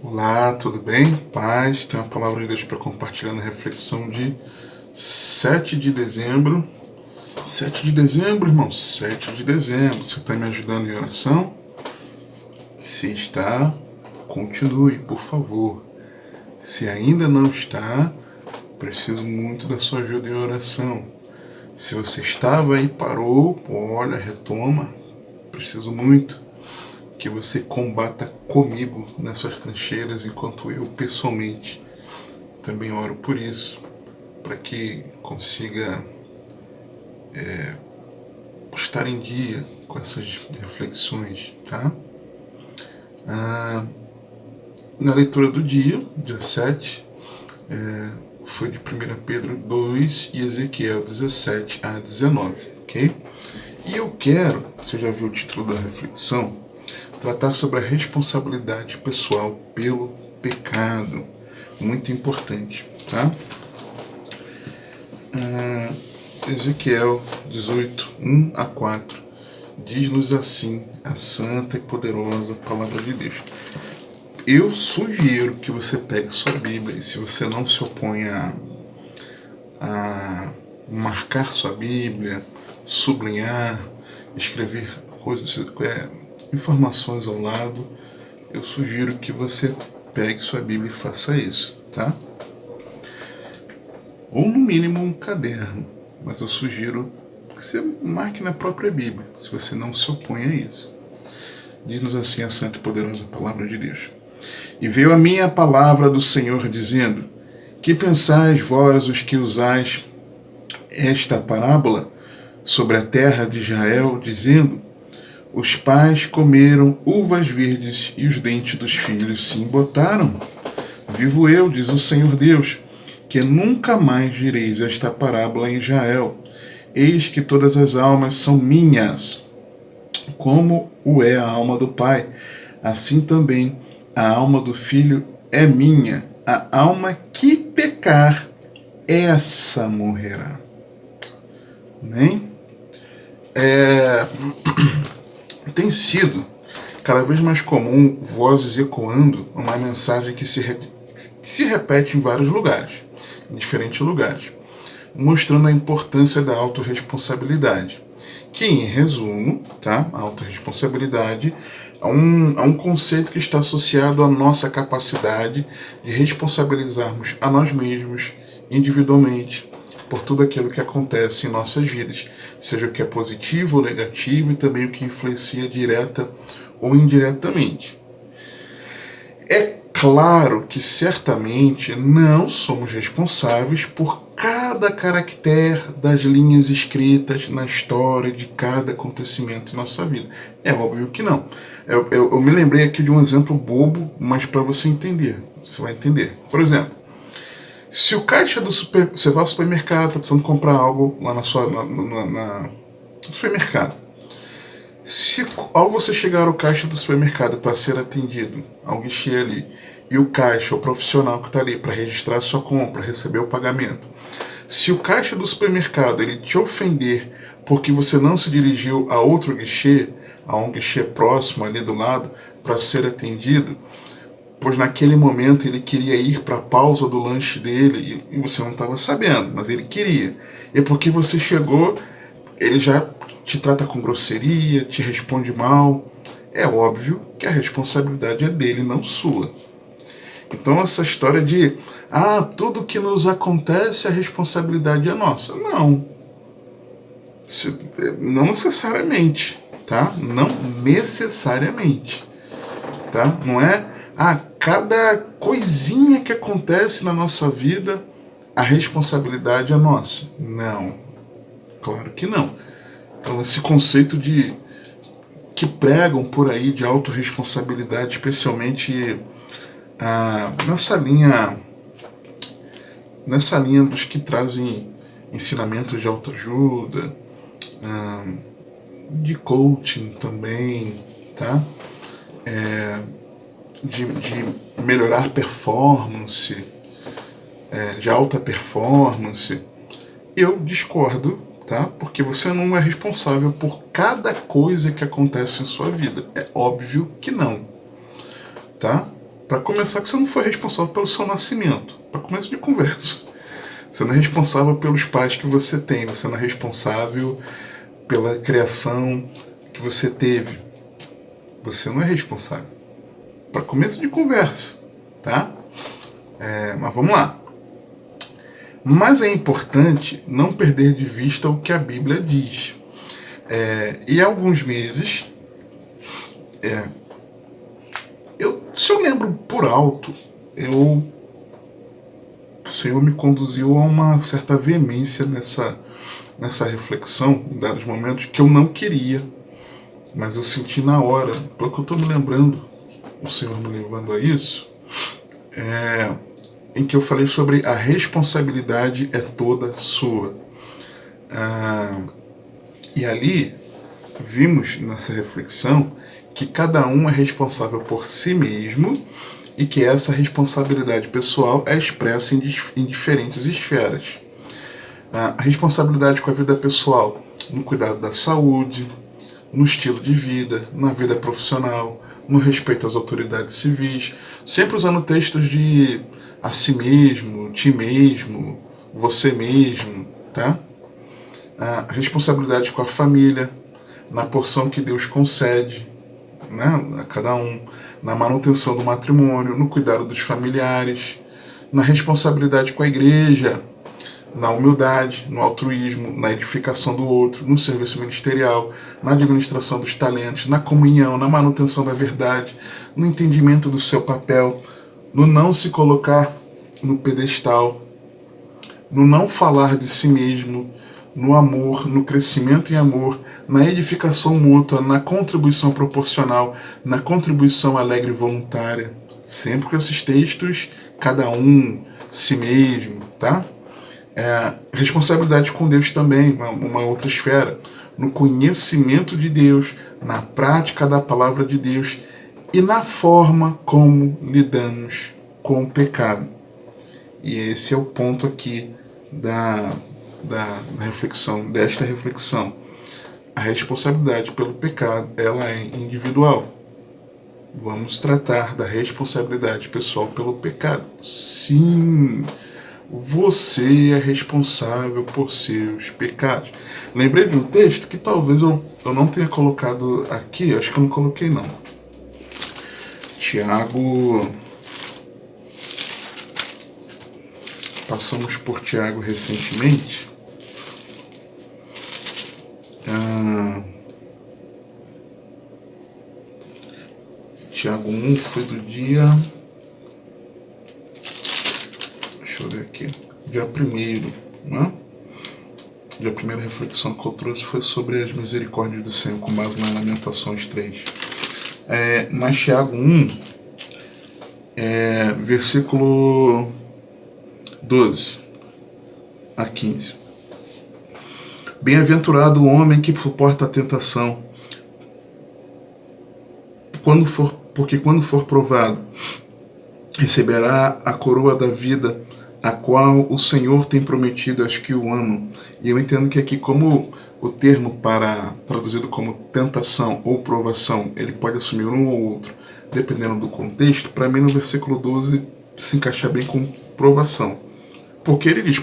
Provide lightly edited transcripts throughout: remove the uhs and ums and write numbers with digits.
Olá, tudo bem? Paz, tem uma palavra de Deus para compartilhar na reflexão de 7 de dezembro. 7 de dezembro, irmão, 7 de dezembro. Você está me ajudando em oração? Se está, continue, por favor. Se ainda não está, preciso muito da sua ajuda em oração. Se você estava e parou, olha, retoma. Preciso muito que você combata comigo nessas trincheiras, enquanto eu pessoalmente também oro por isso, para que consiga estar em dia com essas reflexões, tá? Na leitura do dia 17, foi de 1 Pedro 2 e Ezequiel 17 a 19, ok? E eu quero, você já viu o título da reflexão, tratar sobre a responsabilidade pessoal pelo pecado. Muito importante, tá? Ezequiel 18, 1 a 4, diz-nos assim a santa e poderosa palavra de Deus. Eu sugiro que você pegue sua Bíblia e, se você não se opõe a marcar sua Bíblia, sublinhar, escrever coisas, informações ao lado, eu sugiro que você pegue sua Bíblia e faça isso, tá? Ou no mínimo um caderno, mas eu sugiro que você marque na própria Bíblia, se você não se opõe a isso. Diz-nos assim a santa e poderosa palavra de Deus. E veio a minha palavra do Senhor dizendo: que pensais vós os que usais esta parábola sobre a terra de Israel, dizendo: os pais comeram uvas verdes e os dentes dos filhos se embotaram? Vivo eu, diz o Senhor Deus, que nunca mais direis esta parábola em Israel. Eis que todas as almas são minhas, como o é a alma do Pai, assim também a alma do Filho é minha. A alma que pecar, essa morrerá. Amém? Tem sido cada vez mais comum vozes ecoando uma mensagem que se repete em vários lugares, em diferentes lugares, mostrando a importância da autorresponsabilidade, que, em resumo, tá? A autorresponsabilidade é um conceito que está associado à nossa capacidade de responsabilizarmos a nós mesmos individualmente por tudo aquilo que acontece em nossas vidas, seja o que é positivo ou negativo, e também o que influencia direta ou indiretamente. É claro que certamente não somos responsáveis por cada caractere das linhas escritas na história de cada acontecimento em nossa vida. É óbvio que não. Eu me lembrei aqui de um exemplo bobo, mas para você entender, você vai entender. Por exemplo, se o caixa do você vai ao supermercado, está precisando comprar algo lá no supermercado. Se ao você chegar ao caixa do supermercado para ser atendido, ao guichê ali, e o caixa, o profissional que está ali para registrar a sua compra, receber o pagamento, se o caixa do supermercado ele te ofender porque você não se dirigiu a outro guichê, a um guichê próximo ali do lado, para ser atendido, pois naquele momento ele queria ir para a pausa do lanche dele e você não estava sabendo, mas ele queria. E porque você chegou, ele já te trata com grosseria, te responde mal. É óbvio que a responsabilidade é dele, não sua. Então essa história de tudo que nos acontece a responsabilidade é nossa. Não. Não necessariamente, tá? Não necessariamente, tá? Não é cada coisinha que acontece na nossa vida a responsabilidade é nossa. Não. Claro que não. Então esse conceito de que pregam por aí de autorresponsabilidade, especialmente nessa linha dos que trazem ensinamentos de autoajuda, de coaching também, tá? De melhorar performance, de alta performance, eu discordo, tá? Porque você não é responsável por cada coisa que acontece em sua vida. É óbvio que não, tá? Para começar, que você não foi responsável pelo seu nascimento. Para começo de conversa. Você não é responsável pelos pais que você tem. Você não é responsável pela criação que você teve. Você não é responsável. Para começo de conversa, tá? Mas vamos lá. Mas é importante não perder de vista o que a Bíblia diz. E há alguns meses, se eu lembro por alto, o Senhor me conduziu a uma certa veemência nessa reflexão, em dados momentos, que eu não queria, mas eu senti na hora, pelo que eu estou me lembrando, o Senhor me levando a isso, em que eu falei sobre a responsabilidade é toda sua. E ali vimos nessa reflexão que cada um é responsável por si mesmo e que essa responsabilidade pessoal é expressa em diferentes esferas. A responsabilidade com a vida pessoal, no cuidado da saúde, no estilo de vida, na vida profissional, no respeito às autoridades civis, sempre usando textos de a si mesmo, ti mesmo, você mesmo, tá? A responsabilidade com a família, na porção que Deus concede, né, a cada um, na manutenção do matrimônio, no cuidado dos familiares, na responsabilidade com a igreja, na humildade, no altruísmo, na edificação do outro, no serviço ministerial, na administração dos talentos, na comunhão, na manutenção da verdade, no entendimento do seu papel, no não se colocar no pedestal, no não falar de si mesmo, no amor, no crescimento em amor, na edificação mútua, na contribuição proporcional, na contribuição alegre e voluntária. Sempre com esses textos, cada um, si mesmo, tá? Responsabilidade com Deus também, uma outra esfera, no conhecimento de Deus, na prática da palavra de Deus e na forma como lidamos com o pecado. E esse é o ponto aqui da reflexão, desta reflexão. A responsabilidade pelo pecado, ela é individual. Vamos tratar da responsabilidade pessoal pelo pecado. Sim, você é responsável por seus pecados. Lembrei de um texto que talvez eu não tenha colocado aqui, acho que eu não coloquei não. Tiago. Passamos por Tiago recentemente. Tiago 1 foi do dia... Deixa eu ver aqui. Dia 1º, né? A primeira reflexão que eu trouxe foi sobre as misericórdias do Senhor, com base na Lamentações 3. Mas Tiago 1, versículo 12 a 15. Bem-aventurado o homem que suporta a tentação, porque quando for provado, receberá a coroa da vida, a qual o Senhor tem prometido aos que o amam. E eu entendo que aqui, como o termo traduzido como tentação ou provação, ele pode assumir um ou outro, dependendo do contexto, para mim no versículo 12 se encaixa bem com provação. Porque ele diz,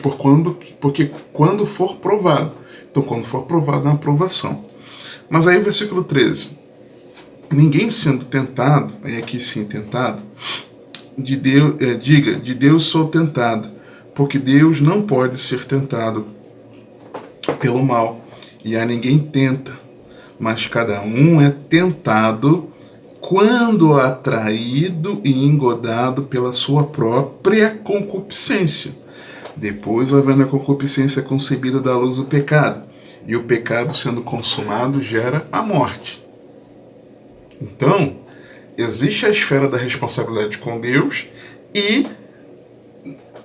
porque quando for provado. Então, quando for provado, é uma provação. Mas aí o versículo 13. Ninguém sendo tentado, aí aqui sim, tentado, de Deus sou tentado, porque Deus não pode ser tentado pelo mal, e a ninguém tenta, mas cada um é tentado quando atraído e engodado pela sua própria concupiscência. Depois, havendo a concupiscência concebida, dá à luz o pecado, e o pecado, sendo consumado, gera a morte. Então, existe a esfera da responsabilidade com Deus e,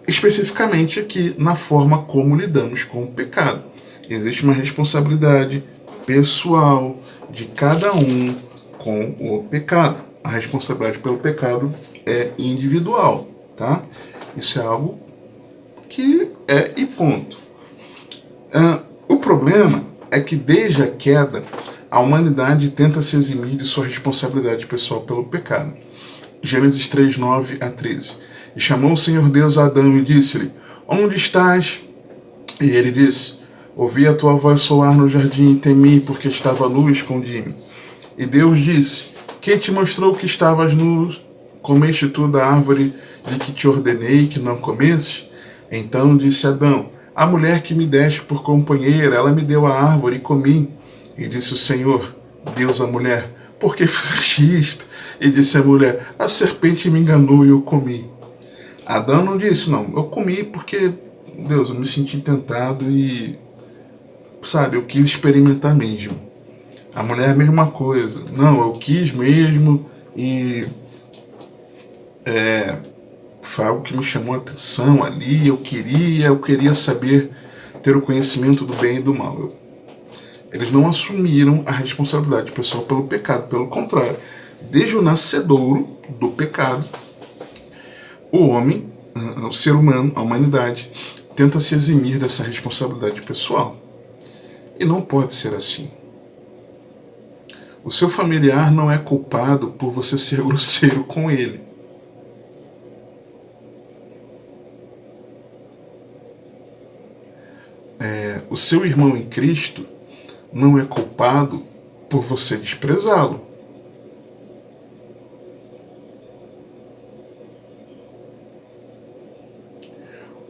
especificamente aqui, na forma como lidamos com o pecado. Existe uma responsabilidade pessoal de cada um com o pecado. A responsabilidade pelo pecado é individual, tá? Isso é algo que é e ponto. O problema é que desde a queda, a humanidade tenta se eximir de sua responsabilidade pessoal pelo pecado. Gênesis 3, 9 a 13. E chamou o Senhor Deus a Adão e disse-lhe: Onde estás? E ele disse: Ouvi a tua voz soar no jardim e temi, porque estava nu e escondi-me. E Deus disse: Quem te mostrou que estavas nu? Comeste tu da árvore de que te ordenei que não comesses? Então disse Adão: A mulher que me deste por companheira, ela me deu a árvore e comi. E disse o Senhor, Deus à mulher: Por que fizeste isto? E disse a mulher: A serpente me enganou e eu comi. Adão não disse: Não, eu comi porque, Deus, eu me senti tentado e, sabe, eu quis experimentar mesmo. A mulher é a mesma coisa. Não, eu quis mesmo e foi algo que me chamou a atenção ali. Eu queria saber, ter o conhecimento do bem e do mal. Eles não assumiram a responsabilidade pessoal pelo pecado. Pelo contrário, desde o nascedouro do pecado, o homem, o ser humano, a humanidade, tenta se eximir dessa responsabilidade pessoal. E não pode ser assim. O seu familiar não é culpado por você ser grosseiro com ele. O seu irmão em Cristo não é culpado por você desprezá-lo.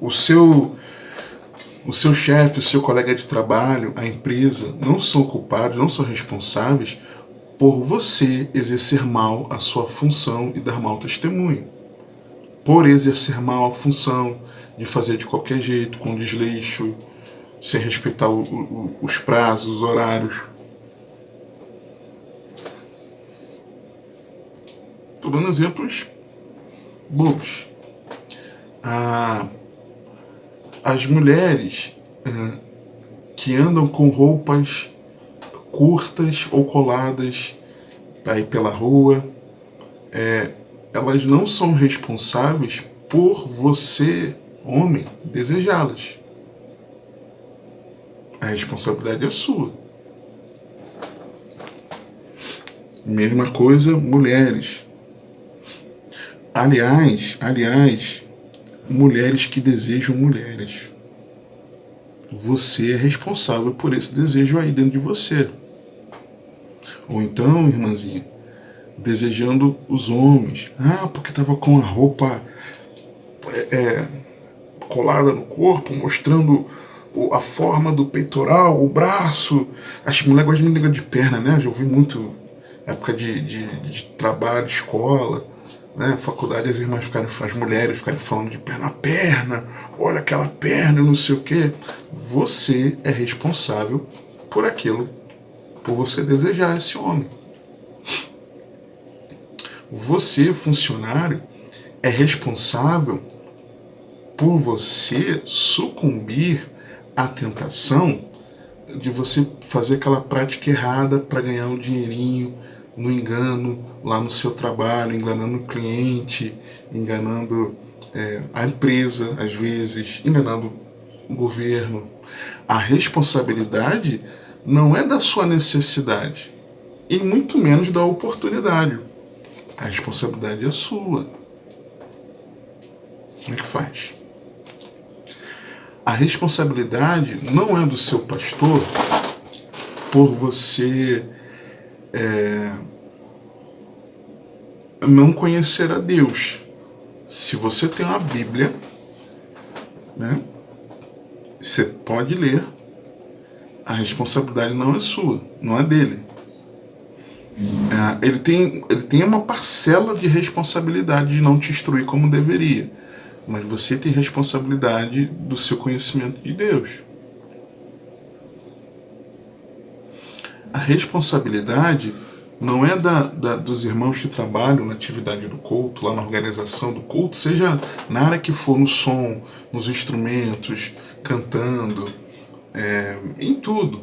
O seu chefe, o seu colega de trabalho, a empresa, não são culpados, não são responsáveis por você exercer mal a sua função e dar mau testemunho. Por exercer mal a função de fazer de qualquer jeito, com desleixo, sem respeitar os prazos, os horários. Estou dando exemplos bobos. As mulheres que andam com roupas curtas ou coladas aí pela rua, elas não são responsáveis por você, homem, desejá-las. A responsabilidade é sua. Mesma coisa, mulheres. Aliás, mulheres que desejam mulheres. Você é responsável por esse desejo aí dentro de você. Ou então, irmãzinha, desejando os homens. Porque estava com a roupa colada no corpo, mostrando a forma do peitoral, o braço. As mulheres gostam de língua de perna, né? Já ouvi muito, época de trabalho, escola, né? Faculdade, as irmãs as mulheres ficarem falando de perna a perna, olha aquela perna, não sei o quê. Você é responsável por aquilo, por você desejar esse homem. Você, funcionário, é responsável por você sucumbir à tentação de você fazer aquela prática errada para ganhar um dinheirinho, no engano lá no seu trabalho, enganando o cliente, enganando a empresa, às vezes, enganando o governo. A responsabilidade não é da sua necessidade e muito menos da oportunidade. A responsabilidade é sua. Como é que faz? A responsabilidade não é do seu pastor por você não conhecer a Deus. Se você tem uma Bíblia, né, você pode ler. A responsabilidade não é sua, não é dele. Ele tem uma parcela de responsabilidade de não te instruir como deveria. Mas você tem responsabilidade do seu conhecimento de Deus. A responsabilidade não é dos irmãos que trabalham na atividade do culto, lá na organização do culto, seja na área que for, no som, nos instrumentos, cantando, em tudo.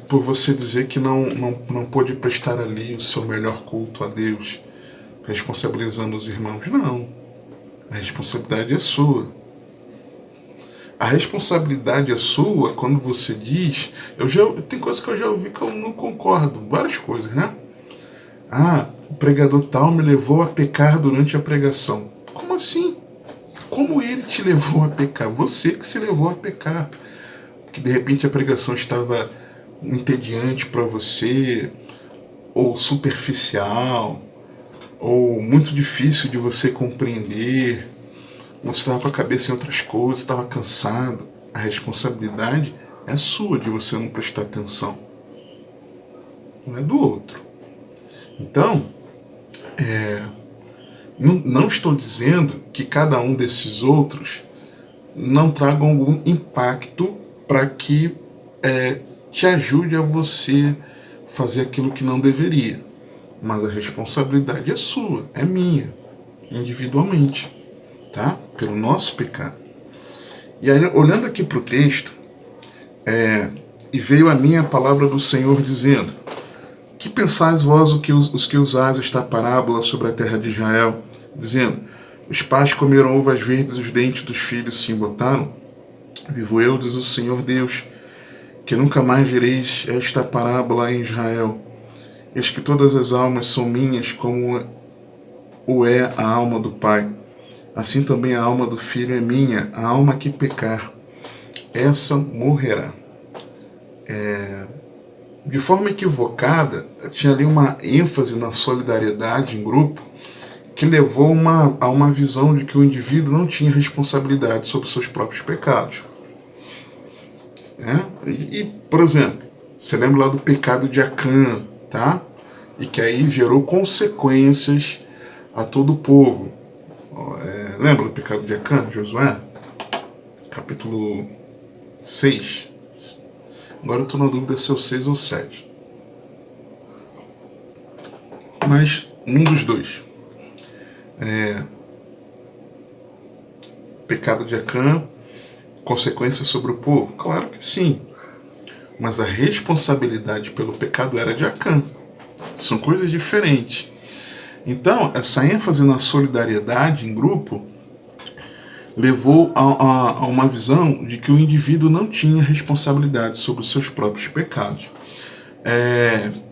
Por você dizer que não pôde prestar ali o seu melhor culto a Deus, responsabilizando os irmãos. Não. A responsabilidade é sua. A responsabilidade é sua quando você diz... Tem coisas que eu já ouvi que eu não concordo. Várias coisas, né? o pregador tal me levou a pecar durante a pregação. Como assim? Como ele te levou a pecar? Você que se levou a pecar. Que de repente a pregação estava entediante para você, ou superficial, ou muito difícil de você compreender, você estava com a cabeça em outras coisas, estava cansado. A responsabilidade é sua de você não prestar atenção, não é do outro. Então, não estou dizendo que cada um desses outros não tragam algum impacto para que te ajude a você fazer aquilo que não deveria. Mas a responsabilidade é sua, é minha, individualmente, tá? Pelo nosso pecado. E aí, olhando aqui para o texto, e veio a mim a palavra do Senhor dizendo: que pensais vós os que usais esta parábola sobre a terra de Israel, dizendo: os pais comeram uvas verdes, os dentes dos filhos se embotaram? Vivo eu, diz o Senhor Deus, que nunca mais direis esta parábola em Israel. Eis que todas as almas são minhas, como o é a alma do Pai. Assim também a alma do Filho é minha. A alma que pecar, essa morrerá. De forma equivocada, tinha ali uma ênfase na solidariedade em grupo, que levou a uma visão de que o indivíduo não tinha responsabilidade sobre seus próprios pecados. Por exemplo, você lembra lá do pecado de Acã, tá? E que aí gerou consequências a todo o povo. Lembra do pecado de Acã, Josué? Capítulo 6. Agora eu estou na dúvida se é o 6 ou 7. Mas um dos dois. Pecado de Acã, consequências sobre o povo? Claro que sim. Mas a responsabilidade pelo pecado era de Acã. São coisas diferentes. Então, essa ênfase na solidariedade em grupo levou a uma visão de que o indivíduo não tinha responsabilidade sobre os seus próprios pecados.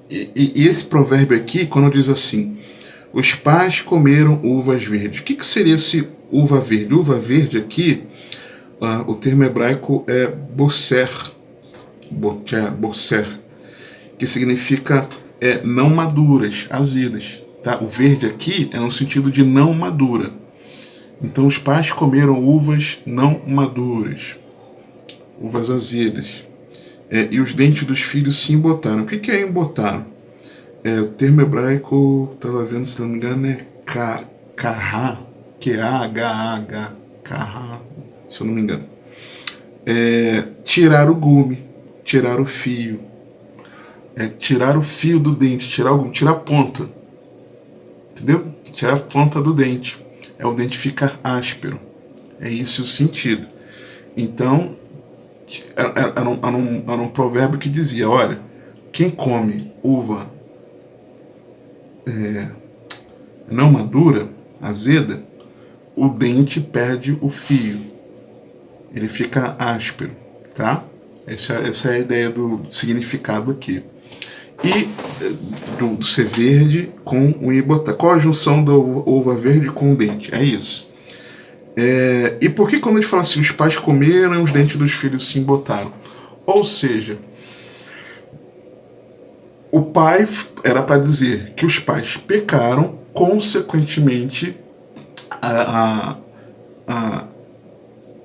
E esse provérbio aqui, quando diz assim: os pais comeram uvas verdes. O que seria esse uva verde? Uva verde aqui, o termo hebraico é boser, que significa não maduras, azedas. Tá? O verde aqui é no sentido de não madura. Então os pais comeram uvas não maduras, uvas azedas. E os dentes dos filhos se embotaram. O que é embotaram? O termo hebraico, estava vendo, se não me engano, é kahá, K-A-H-A-H, kahá, se eu não me engano. Tirar o gume, tirar o fio, tirar o fio do dente, tirar a ponta, entendeu? Tirar a ponta do dente. O dente ficar áspero. É isso o sentido. Então, era um provérbio que dizia: olha, quem come uva não madura, azeda, o dente perde o fio. Ele fica áspero, tá? Essa é a ideia do significado aqui. E do ser verde com o embotar. Qual a junção da uva verde com o dente? É isso. E por que quando a gente fala assim, os pais comeram, os dentes dos filhos se embotaram? Ou seja, o pai era para dizer que os pais pecaram, consequentemente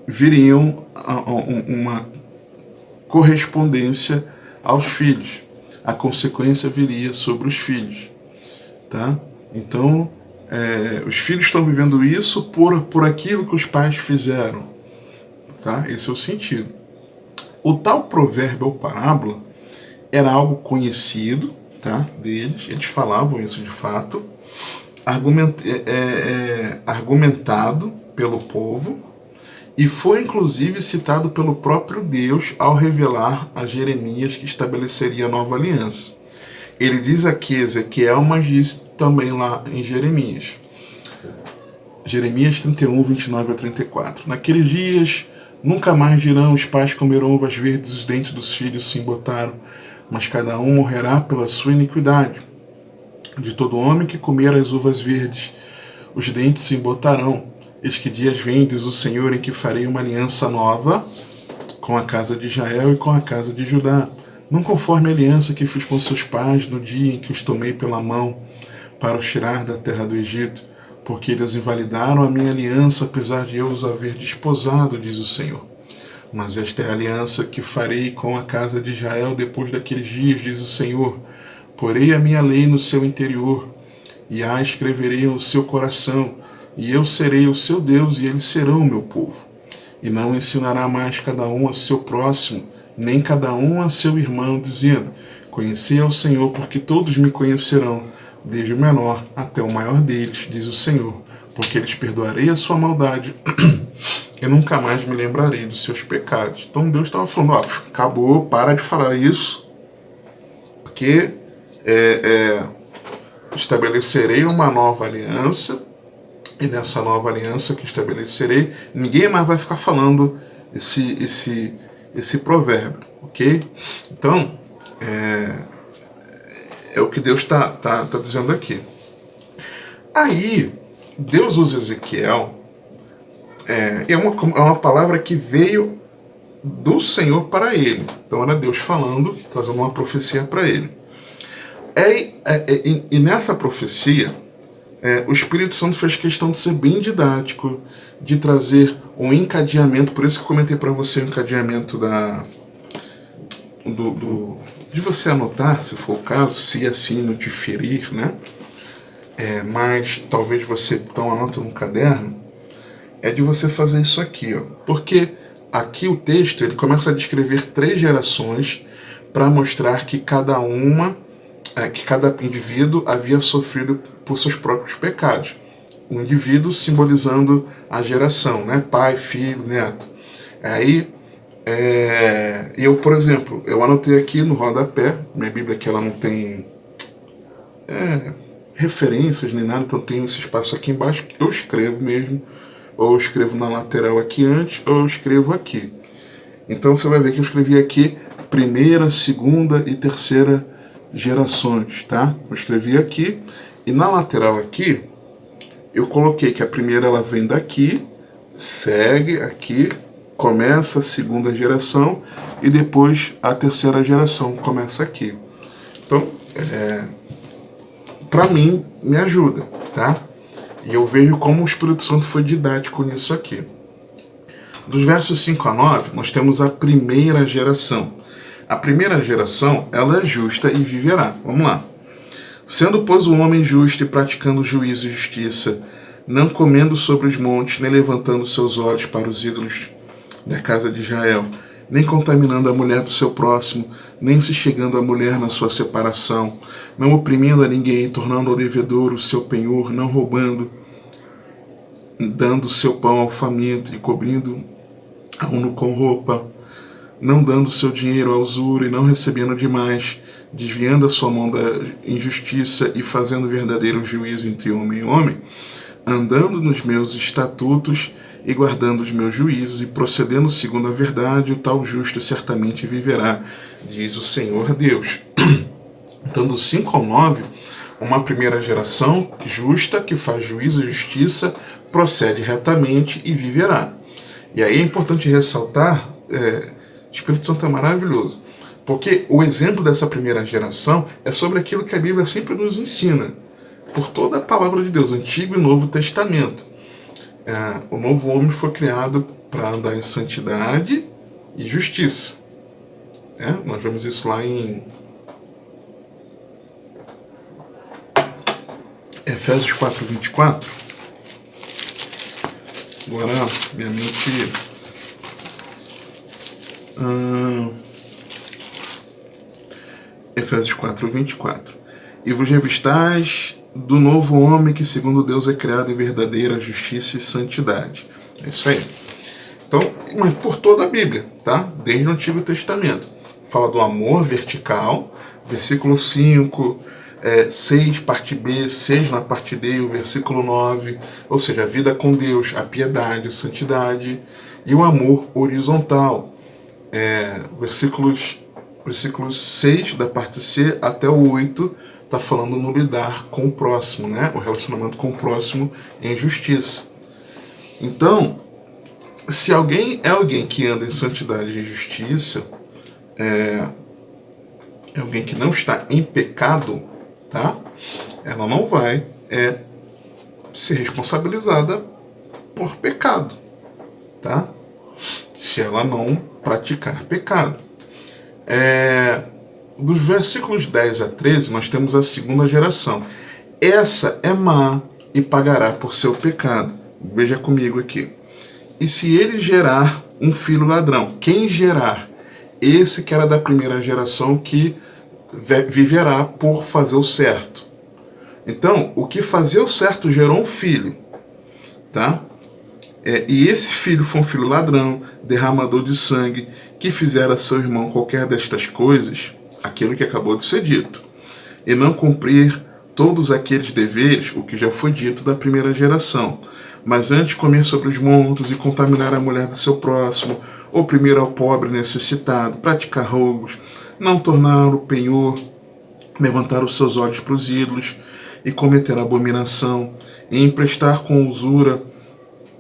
viriam uma correspondência aos filhos. A consequência viria sobre os filhos, tá? Então, os filhos estão vivendo isso por aquilo que os pais fizeram, tá? Esse é o sentido. O tal provérbio ou parábola era algo conhecido, tá? Deles, eles falavam isso de fato, argumentado pelo povo, e foi inclusive citado pelo próprio Deus ao revelar a Jeremias que estabeleceria a nova aliança. Ele diz aqui Ezequiel, mas diz também lá em Jeremias. Jeremias 31, 29 a 34. Naqueles dias nunca mais dirão: os pais comerão uvas verdes, os dentes dos filhos se embotaram, mas cada um morrerá pela sua iniquidade. de todo homem que comer as uvas verdes. Os dentes se embotarão. Eis que dias vem, diz o Senhor, em que farei uma aliança nova com a casa de Israel e com a casa de Judá, não conforme a aliança que fiz com seus pais no dia em que os tomei pela mão para os tirar da terra do Egito, porque eles invalidaram a minha aliança, apesar de eu os haver desposado, diz o Senhor. Mas esta é a aliança que farei com a casa de Israel depois daqueles dias, diz o Senhor. Porei a minha lei no seu interior, e a escreverei no seu coração, e eu serei o seu Deus, e eles serão o meu povo. E não ensinará mais cada um a seu próximo, nem cada um a seu irmão, dizendo: conhecei ao Senhor, porque todos me conhecerão, desde o menor até o maior deles, diz o Senhor, porque eles perdoarei a sua maldade e nunca mais me lembrarei dos seus pecados. Então Deus estava falando: ó, acabou, para de falar isso, porque estabelecerei uma nova aliança, e nessa nova aliança que estabelecerei, ninguém mais vai ficar falando esse provérbio, ok? Então, é o que Deus está dizendo aqui. Aí, Deus usa Ezequiel, é uma palavra que veio do Senhor para ele. Então era Deus falando, trazendo uma profecia para ele. E nessa profecia, o Espírito Santo fez questão de ser bem didático, de trazer um encadeamento, por isso que eu comentei para você o encadeamento de você anotar, se for o caso, se assim não te ferir, né? Mas talvez você então anota no caderno, é de você fazer isso aqui, ó, porque aqui o texto ele começa a descrever 3 gerações para mostrar que cada indivíduo havia sofrido por seus próprios pecados. O indivíduo simbolizando a geração, né? Pai, filho, neto. Aí, eu, por exemplo, eu anotei aqui no rodapé, minha Bíblia aqui ela não tem referências nem nada, então tem esse espaço aqui embaixo que eu escrevo mesmo, ou eu escrevo na lateral aqui antes, ou eu escrevo aqui. Então você vai ver que eu escrevi aqui primeira, segunda e terceira gerações, tá? Eu escrevi aqui, e na lateral aqui, eu coloquei que a primeira ela vem daqui, segue aqui, começa a segunda geração, e depois a terceira geração começa aqui. Então, para mim, me ajuda, tá? E eu vejo como o Espírito Santo foi didático nisso aqui. Dos versos 5 a 9, nós temos a primeira geração. A primeira geração, ela é justa e viverá. Vamos lá. Sendo, pois, o homem justo e praticando juízo e justiça, não comendo sobre os montes, nem levantando seus olhos para os ídolos da casa de Israel, nem contaminando a mulher do seu próximo, nem se chegando à mulher na sua separação, não oprimindo a ninguém, tornando ao devedor o seu penhor, não roubando, dando seu pão ao faminto e cobrindo a um com roupa, não dando seu dinheiro à usura e não recebendo demais, desviando a sua mão da injustiça e fazendo verdadeiro juízo entre homem e homem, andando nos meus estatutos e guardando os meus juízos e procedendo segundo a verdade, o tal justo certamente viverá, diz o Senhor Deus. Então, do 5 ao 9, uma primeira geração justa, que faz juízo e justiça, procede retamente e viverá. E aí é importante ressaltar, o Espírito Santo é maravilhoso, porque o exemplo dessa primeira geração é sobre aquilo que a Bíblia sempre nos ensina, por toda a palavra de Deus, Antigo e Novo Testamento. O novo homem foi criado para andar em santidade e justiça. Nós vemos isso lá em Efésios 4:24. Agora, minha mente... Efésios 4:24. E vos revistais do novo homem que segundo Deus é criado em verdadeira justiça e santidade. É isso aí. Então, mas por toda a Bíblia, tá? Desde o Antigo Testamento. Fala do amor vertical, versículo 5, 6, parte B, 6 na parte D, o versículo 9, ou seja, a vida com Deus, a piedade, a santidade, e o amor horizontal, versículos 6 da parte C até o 8 está falando no lidar com o próximo, né? O relacionamento com o próximo em justiça. Então, se alguém é alguém que anda em santidade e justiça, é alguém que não está em pecado, tá? Ela não vai ser responsabilizada por pecado, tá? Se ela não praticar pecado. Dos versículos 10 a 13, nós temos a segunda geração. Essa é má e pagará por seu pecado. Veja comigo aqui. E se ele gerar um filho ladrão, quem gerar? Esse que era da primeira geração que viverá por fazer o certo. Então, o que fazia o certo gerou um filho, tá? E esse filho foi um filho ladrão, derramador de sangue, que fizera a seu irmão qualquer destas coisas, aquilo que acabou de ser dito, e não cumprir todos aqueles deveres, o que já foi dito da primeira geração, mas antes comer sobre os montes e contaminar a mulher do seu próximo, oprimir ao pobre necessitado, praticar roubos, não tornar o penhor, levantar os seus olhos para os ídolos e cometer abominação, e emprestar com usura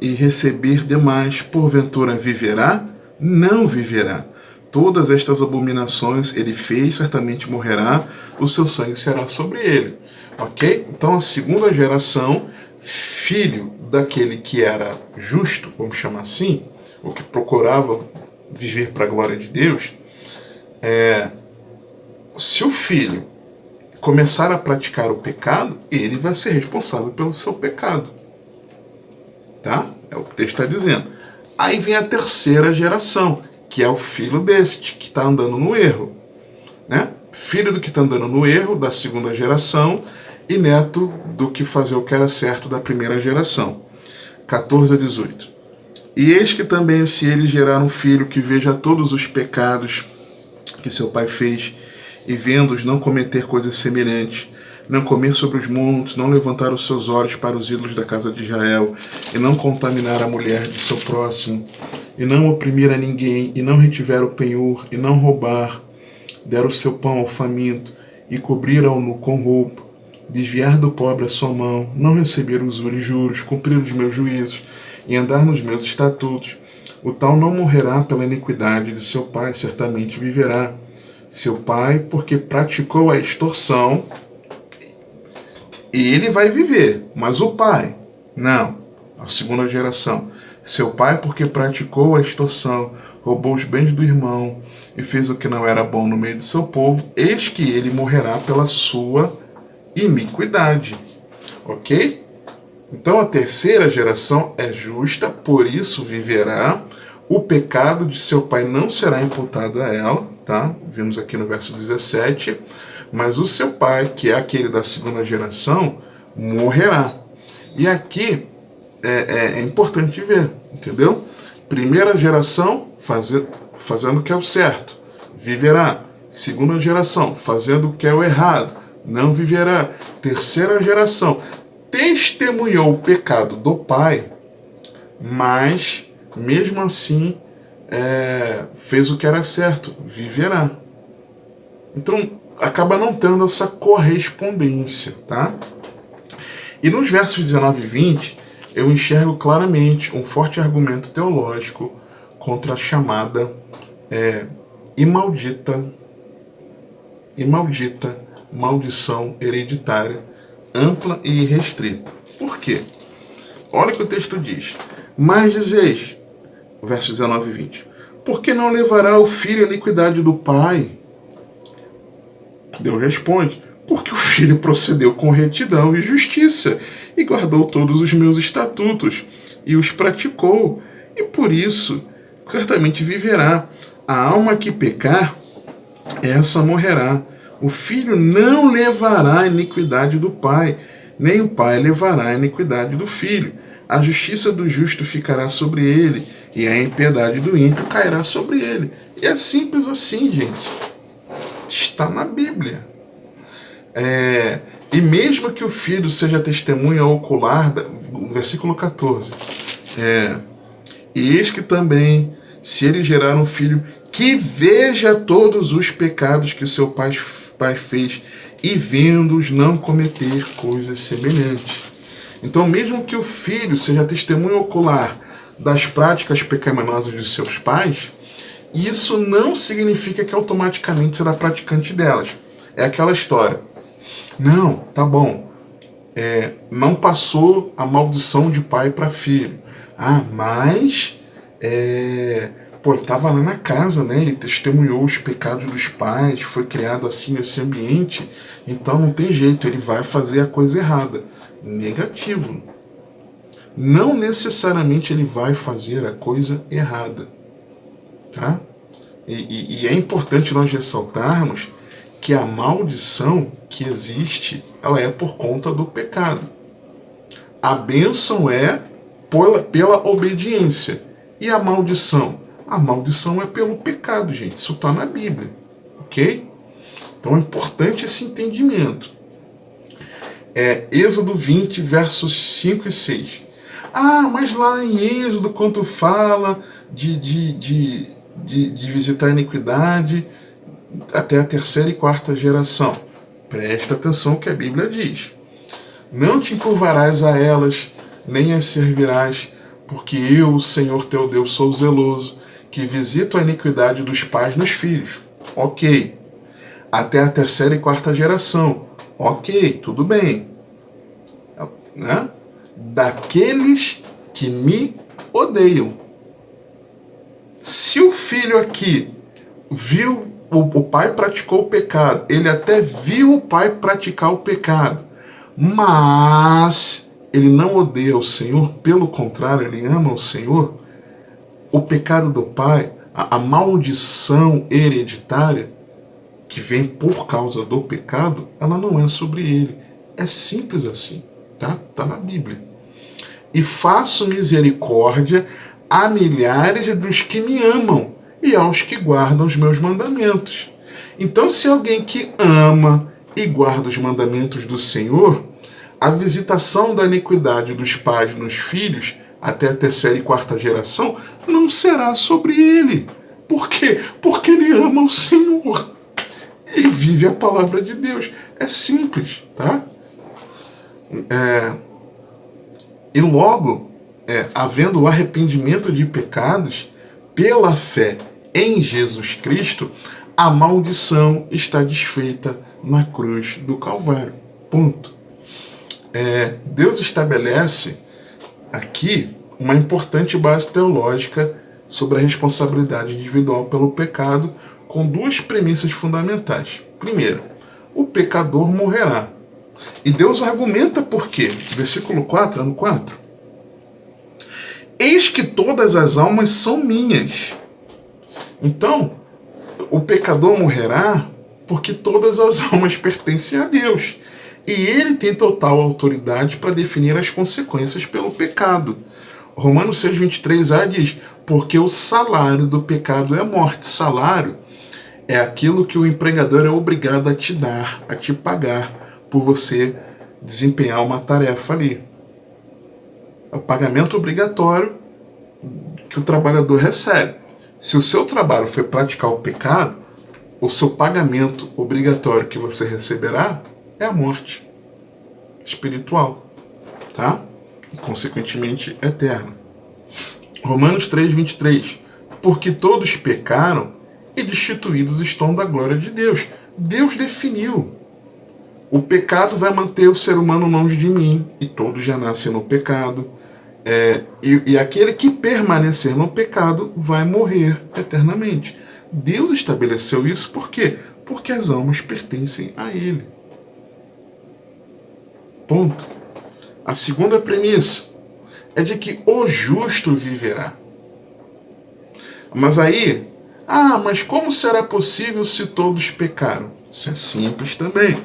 e receber demais, porventura viverá? Não viverá. Todas estas abominações ele fez, certamente morrerá, o seu sangue será sobre ele. Ok? Então a segunda geração, filho daquele que era justo, vamos chamar assim, ou que procurava viver para a glória de Deus, se o filho começar a praticar o pecado, ele vai ser responsável pelo seu pecado. Tá? É o que o texto está dizendo. Aí vem a terceira geração, que é o filho deste, que está andando no erro. Né? Filho do que está andando no erro, da segunda geração, e neto do que fazer o que era certo da primeira geração. 14 a 18. E eis que também se ele gerar um filho que veja todos os pecados que seu pai fez, e vendo-os não cometer coisas semelhantes, não comer sobre os montes, não levantar os seus olhos para os ídolos da casa de Israel, e não contaminar a mulher de seu próximo, e não oprimir a ninguém, e não retiver o penhor, e não roubar, der o seu pão ao faminto, e cobrir ao nu com roupa, desviar do pobre a sua mão, não receber usura e juros, cumprir os meus juízos, e andar nos meus estatutos, o tal não morrerá pela iniquidade de seu pai, certamente viverá. Seu pai, porque praticou a extorsão, ele vai viver, mas o pai, não, a segunda geração. Seu pai, porque praticou a extorsão, roubou os bens do irmão e fez o que não era bom no meio do seu povo, eis que ele morrerá pela sua iniquidade. Ok? Então a terceira geração é justa, por isso viverá. O pecado de seu pai não será imputado a ela, tá? Vimos aqui no verso 17. Mas o seu pai, que é aquele da segunda geração, morrerá. E aqui é importante ver, entendeu? Primeira geração fazendo o que é o certo, viverá. Segunda geração fazendo o que é o errado, não viverá. Terceira geração testemunhou o pecado do pai, mas mesmo assim fez o que era certo, viverá. Então acaba não tendo essa correspondência, tá? E nos versos 19 e 20, eu enxergo claramente um forte argumento teológico contra a chamada e maldita maldição hereditária, ampla e irrestrita. Por quê? Olha o que o texto diz. Mas dizeis, versos 19 e 20, por que não levará o filho a iniquidade do pai? Deus responde, porque o filho procedeu com retidão e justiça, e guardou todos os meus estatutos, e os praticou, e por isso certamente viverá. A alma que pecar, essa morrerá. O filho não levará a iniquidade do pai, nem o pai levará a iniquidade do filho. A justiça do justo ficará sobre ele, e a impiedade do ímpio cairá sobre ele. E é simples assim, gente. Está na Bíblia. E mesmo que o filho seja testemunha ocular, versículo 14, e eis que também, se ele gerar um filho que veja todos os pecados que seu pai fez, e vendo-os não cometer coisas semelhantes. Então, mesmo que o filho seja testemunho ocular das práticas pecaminosas de seus pais, isso não significa que automaticamente será praticante delas. É aquela história. Não, tá bom. Não passou a maldição de pai para filho. Mas ele estava lá na casa, né? Ele testemunhou os pecados dos pais, foi criado assim nesse ambiente, então não tem jeito, ele vai fazer a coisa errada. Negativo. Não necessariamente ele vai fazer a coisa errada. Tá? E é importante nós ressaltarmos que a maldição que existe, ela é por conta do pecado. A bênção é pela obediência. E a maldição? A maldição é pelo pecado, gente. Isso está na Bíblia. Ok? Então é importante esse entendimento. Êxodo 20, versos 5 e 6. Mas lá em Êxodo, quando fala de visitar a iniquidade até a terceira e quarta geração. Presta atenção que a Bíblia diz. Não te encurvarás a elas, nem as servirás, porque eu, o Senhor teu Deus, sou zeloso, que visito a iniquidade dos pais nos filhos. Ok. Até a terceira e quarta geração. Ok, tudo bem. Né? Daqueles que me odeiam. Se o filho aqui viu o pai praticou o pecado, ele até viu o pai praticar o pecado, mas ele não odeia o Senhor, pelo contrário, ele ama o Senhor, o pecado do pai, a maldição hereditária que vem por causa do pecado, ela não é sobre ele. É simples assim, tá? Tá na Bíblia. E faço misericórdia a milhares dos que me amam e aos que guardam os meus mandamentos. Então, se alguém que ama e guarda os mandamentos do Senhor, a visitação da iniquidade dos pais nos filhos, até a terceira e quarta geração, não será sobre ele. Por quê? Porque ele ama o Senhor e vive a palavra de Deus. É simples, tá? E logo, havendo o arrependimento de pecados, pela fé em Jesus Cristo, a maldição está desfeita na cruz do Calvário. Ponto. Deus estabelece aqui uma importante base teológica sobre a responsabilidade individual pelo pecado, com duas premissas fundamentais. Primeiro, o pecador morrerá. E Deus argumenta por quê? Versículo 4, ano 4. Eis que todas as almas são minhas. Então, o pecador morrerá porque todas as almas pertencem a Deus. E ele tem total autoridade para definir as consequências pelo pecado. Romanos 6,23a diz, porque o salário do pecado é a morte. Salário é aquilo que o empregador é obrigado a te dar, a te pagar, por você desempenhar uma tarefa ali. É o pagamento obrigatório que o trabalhador recebe. Se o seu trabalho foi praticar o pecado, o seu pagamento obrigatório que você receberá é a morte espiritual, tá? E, consequentemente, eterna. Romanos 3,23. Porque todos pecaram e destituídos estão da glória de Deus. Deus definiu. O pecado vai manter o ser humano longe de mim, e todos já nascem no pecado. E aquele que permanecer no pecado vai morrer eternamente. Deus estabeleceu isso por quê? Porque as almas pertencem a Ele. Ponto. A segunda premissa é de que o justo viverá. Mas aí, mas como será possível se todos pecaram? Isso é simples também.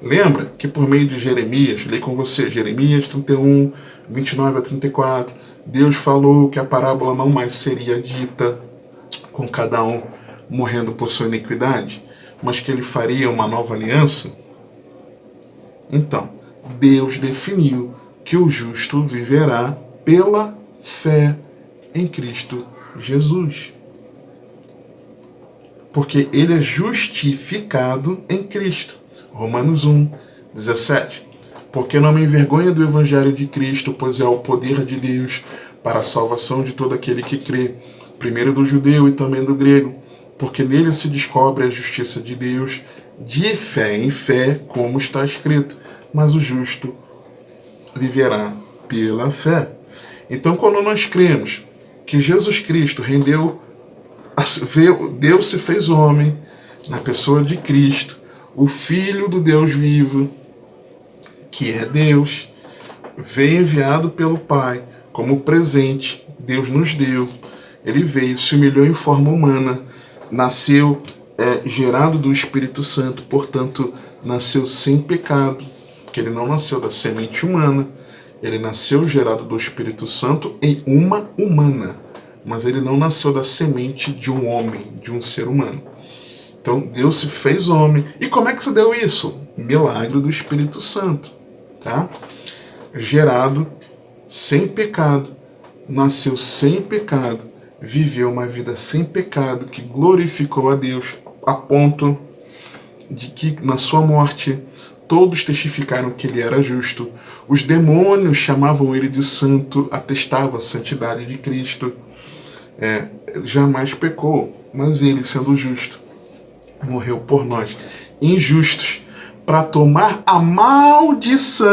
Lembra que por meio de Jeremias, li com você, Jeremias 31, 29 a 34, Deus falou que a parábola não mais seria dita com cada um morrendo por sua iniquidade, mas que ele faria uma nova aliança? Então, Deus definiu que o justo viverá pela fé em Cristo Jesus. Porque ele é justificado em Cristo. Romanos 1, 17. Porque não me envergonho do evangelho de Cristo, pois é o poder de Deus para a salvação de todo aquele que crê, primeiro do judeu e também do grego, porque nele se descobre a justiça de Deus de fé em fé, como está escrito, mas o justo viverá pela fé. Então, quando nós cremos que Jesus Cristo Deus se fez homem na pessoa de Cristo, o Filho do Deus vivo, que é Deus, veio enviado pelo Pai como presente, Deus nos deu. Ele veio, se humilhou em forma humana, nasceu gerado do Espírito Santo, portanto, nasceu sem pecado, porque ele não nasceu da semente humana, ele nasceu gerado do Espírito Santo em uma humana, mas ele não nasceu da semente de um homem, de um ser humano. Então, Deus se fez homem. E como é que se deu isso? Milagre do Espírito Santo, tá? Gerado sem pecado, nasceu sem pecado, viveu uma vida sem pecado, que glorificou a Deus, a ponto de que na sua morte todos testificaram que ele era justo. Os demônios chamavam ele de santo, atestavam a santidade de Cristo. Jamais pecou, mas ele, sendo justo, morreu por nós, injustos, para tomar a maldição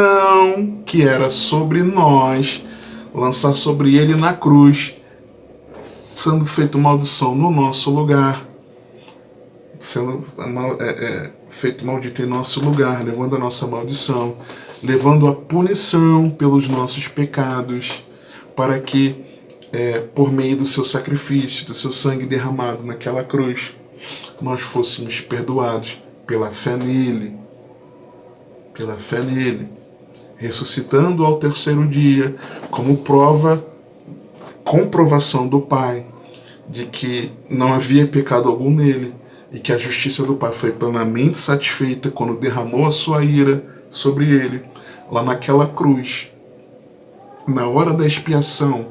que era sobre nós, lançar sobre ele na cruz, sendo feito maldição no nosso lugar, sendo feito maldito em nosso lugar, levando a nossa maldição, levando a punição pelos nossos pecados, para que, por meio do seu sacrifício, do seu sangue derramado naquela cruz, nós fôssemos perdoados pela fé nele, ressuscitando ao terceiro dia, como comprovação do Pai de que não havia pecado algum nele e que a justiça do Pai foi plenamente satisfeita quando derramou a sua ira sobre ele, lá naquela cruz, na hora da expiação,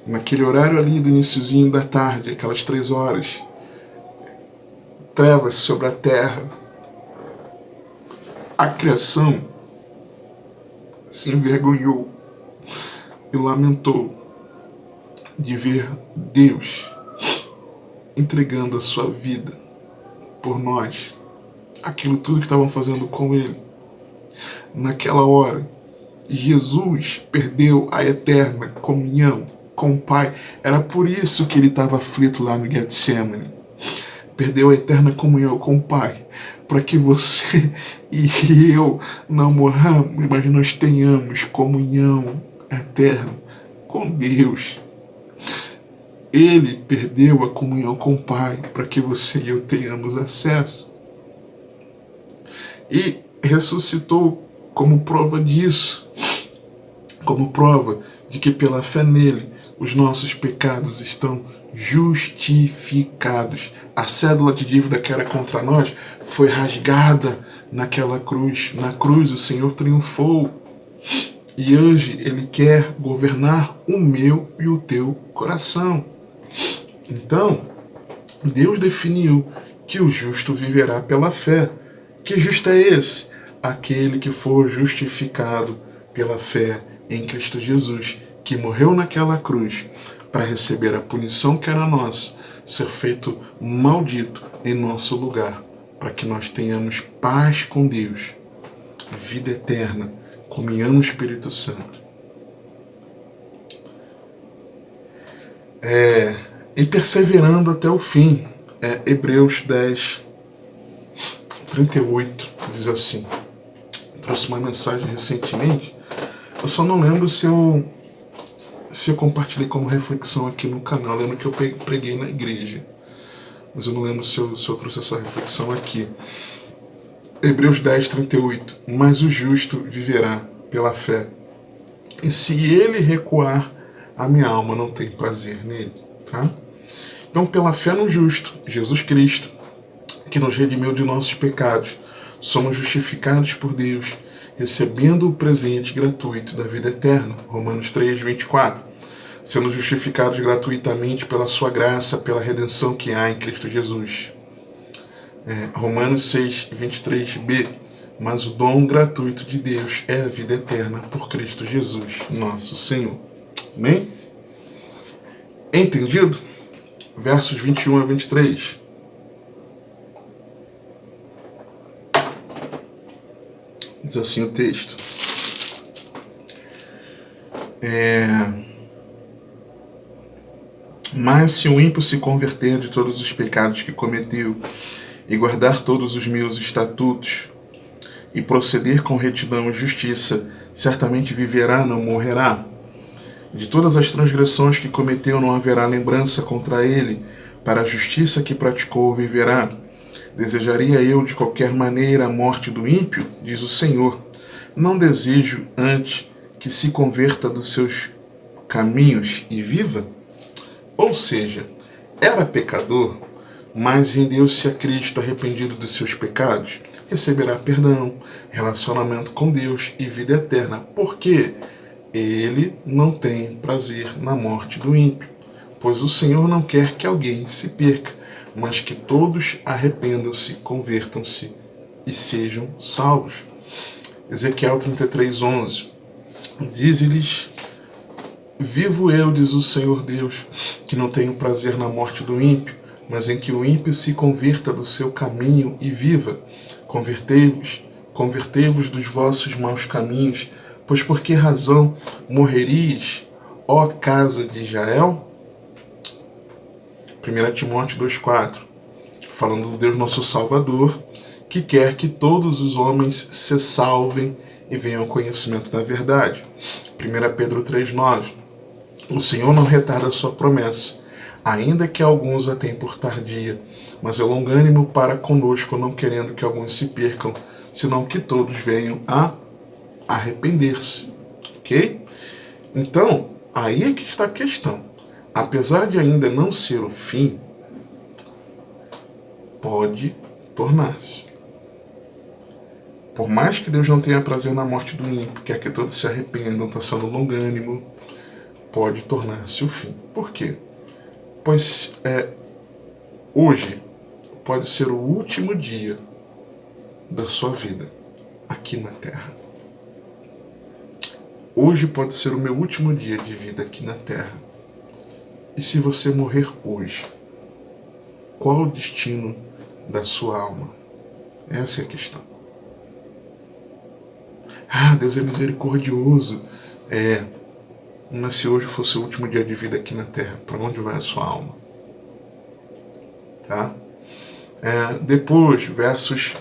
naquele horário ali do iniciozinho da tarde, aquelas 3 horas, trevas sobre a terra. A criação se envergonhou e lamentou de ver Deus entregando a sua vida por nós, aquilo tudo que estavam fazendo com ele. Naquela hora, Jesus perdeu a eterna comunhão com o Pai. Era por isso que ele estava aflito lá no Getsemane. Perdeu a eterna comunhão com o Pai, para que você e eu não morramos, mas nós tenhamos comunhão eterna com Deus. Ele perdeu a comunhão com o Pai, para que você e eu tenhamos acesso. E ressuscitou como prova disso, como prova de que pela fé nele os nossos pecados estão justificados. A cédula de dívida que era contra nós foi rasgada naquela cruz. Na cruz o Senhor triunfou. E hoje ele quer governar o meu e o teu coração. Então, Deus definiu que o justo viverá pela fé. Que justo é esse? Aquele que for justificado pela fé em Cristo Jesus, que morreu naquela cruz para receber a punição que era nossa, ser feito maldito em nosso lugar, para que nós tenhamos paz com Deus, vida eterna, comunhão no Espírito Santo. E perseverando até o fim. Hebreus 10, 38 diz assim. Trouxe uma mensagem recentemente. Eu só não lembro se eu compartilhei como reflexão aqui no canal. Eu lembro que eu preguei na igreja, mas eu não lembro se eu trouxe essa reflexão aqui. Hebreus 10, 38. Mas o justo viverá pela fé. E se ele recuar, a minha alma não tem prazer nele. Tá? Então, pela fé no justo, Jesus Cristo, que nos redimiu de nossos pecados, somos justificados por Deus, recebendo o presente gratuito da vida eterna. Romanos 3, 24. Sendo justificados gratuitamente pela sua graça, pela redenção que há em Cristo Jesus. Romanos 6, 23b. Mas o dom gratuito de Deus é a vida eterna por Cristo Jesus, nosso Senhor. Amém? Entendido? Versos 21 a 23. Diz assim o texto. Mas se o ímpio se converter de todos os pecados que cometeu e guardar todos os meus estatutos e proceder com retidão e justiça, certamente viverá, não morrerá. De todas as transgressões que cometeu não haverá lembrança contra ele, para a justiça que praticou viverá. Desejaria eu de qualquer maneira a morte do ímpio, diz o Senhor. Não desejo antes que se converta dos seus caminhos e viva? Ou seja, era pecador, mas rendeu-se a Cristo arrependido dos seus pecados, receberá perdão, relacionamento com Deus e vida eterna, porque ele não tem prazer na morte do ímpio, pois o Senhor não quer que alguém se perca, mas que todos arrependam-se, convertam-se e sejam salvos. Ezequiel 33:11. Diz-lhes: vivo eu, diz o Senhor Deus, que não tenho prazer na morte do ímpio, mas em que o ímpio se converta do seu caminho e viva. Convertei-vos dos vossos maus caminhos, pois por que razão morrerias, ó casa de Israel? 1 Timóteo 2,4, falando do Deus nosso Salvador, que quer que todos os homens se salvem e venham ao conhecimento da verdade. 1 Pedro 3,9, o Senhor não retarda a sua promessa, ainda que alguns a tenham por tardia, mas é longânimo para conosco, não querendo que alguns se percam, senão que todos venham a arrepender-se. Ok? Então, aí é que está a questão. Apesar de ainda não ser o fim, pode tornar-se. Por mais que Deus não tenha prazer na morte do ímpio, quer que todos se arrependam, está sendo longânimo, pode tornar-se o fim. Por quê? Pois hoje pode ser o último dia da sua vida aqui na Terra. Hoje pode ser o meu último dia de vida aqui na Terra. E se você morrer hoje, qual o destino da sua alma? Essa é a questão. Ah, Deus é misericordioso. Mas se hoje fosse o último dia de vida aqui na Terra, para onde vai a sua alma? Tá? Depois, versos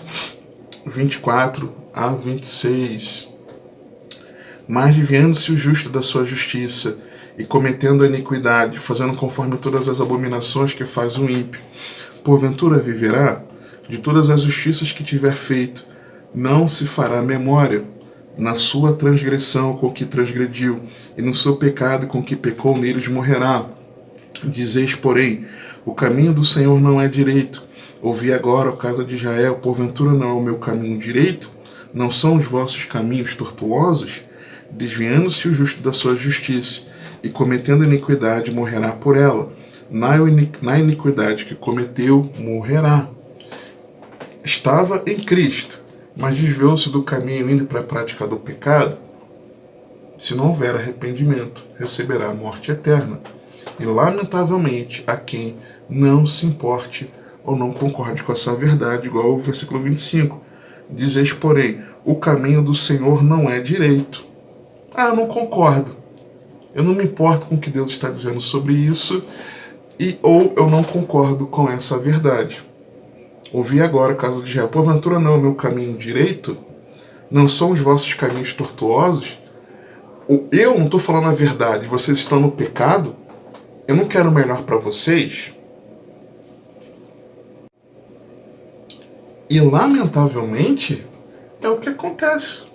24 a 26. Mas desviando-se o justo da sua justiça e cometendo a iniquidade, fazendo conforme todas as abominações que faz o ímpio, porventura viverá? De todas as justiças que tiver feito, não se fará memória. Na sua transgressão com que transgrediu, e no seu pecado com que pecou, neles morrerá. Dizeis, porém, o caminho do Senhor não é direito. Ouvi agora, ó casa de Israel, porventura não é o meu caminho direito? Não são os vossos caminhos tortuosos? Desviando-se o justo da sua justiça, e cometendo iniquidade, morrerá por ela. Na iniquidade que cometeu, morrerá. Estava em Cristo, mas desviou-se do caminho indo para a prática do pecado. Se não houver arrependimento, receberá a morte eterna. E lamentavelmente a quem não se importe ou não concorde com essa verdade, igual ao versículo 25. Dizeis, porém, o caminho do Senhor não é direito. Ah, eu não concordo. Eu não me importo com o que Deus está dizendo sobre isso, ou eu não concordo com essa verdade. Ouvi agora, caso de Israel, porventura não é o meu caminho direito? Não são os vossos caminhos tortuosos? Eu não estou falando a verdade, vocês estão no pecado? Eu não quero o melhor para vocês? E lamentavelmente é o que acontece.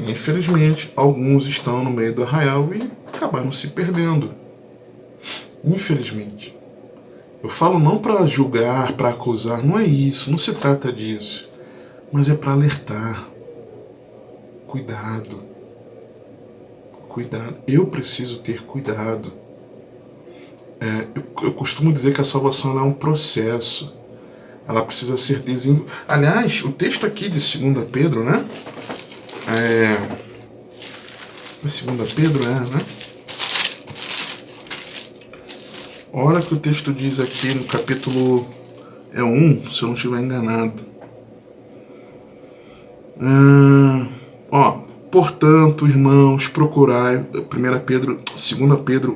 Infelizmente, alguns estão no meio do arraial e acabaram se perdendo. Infelizmente. Eu falo não para julgar, para acusar, não é isso, não se trata disso. Mas é para alertar. Cuidado. Cuidado. Eu preciso ter cuidado. Eu costumo dizer que a salvação é um processo. ela precisa ser desenvolvida. Aliás, o texto aqui de 2 Pedro, né? 2 Pedro né? Olha o que o texto diz aqui no capítulo 1, se eu não estiver enganado. Portanto, irmãos, procurai, 2 Pedro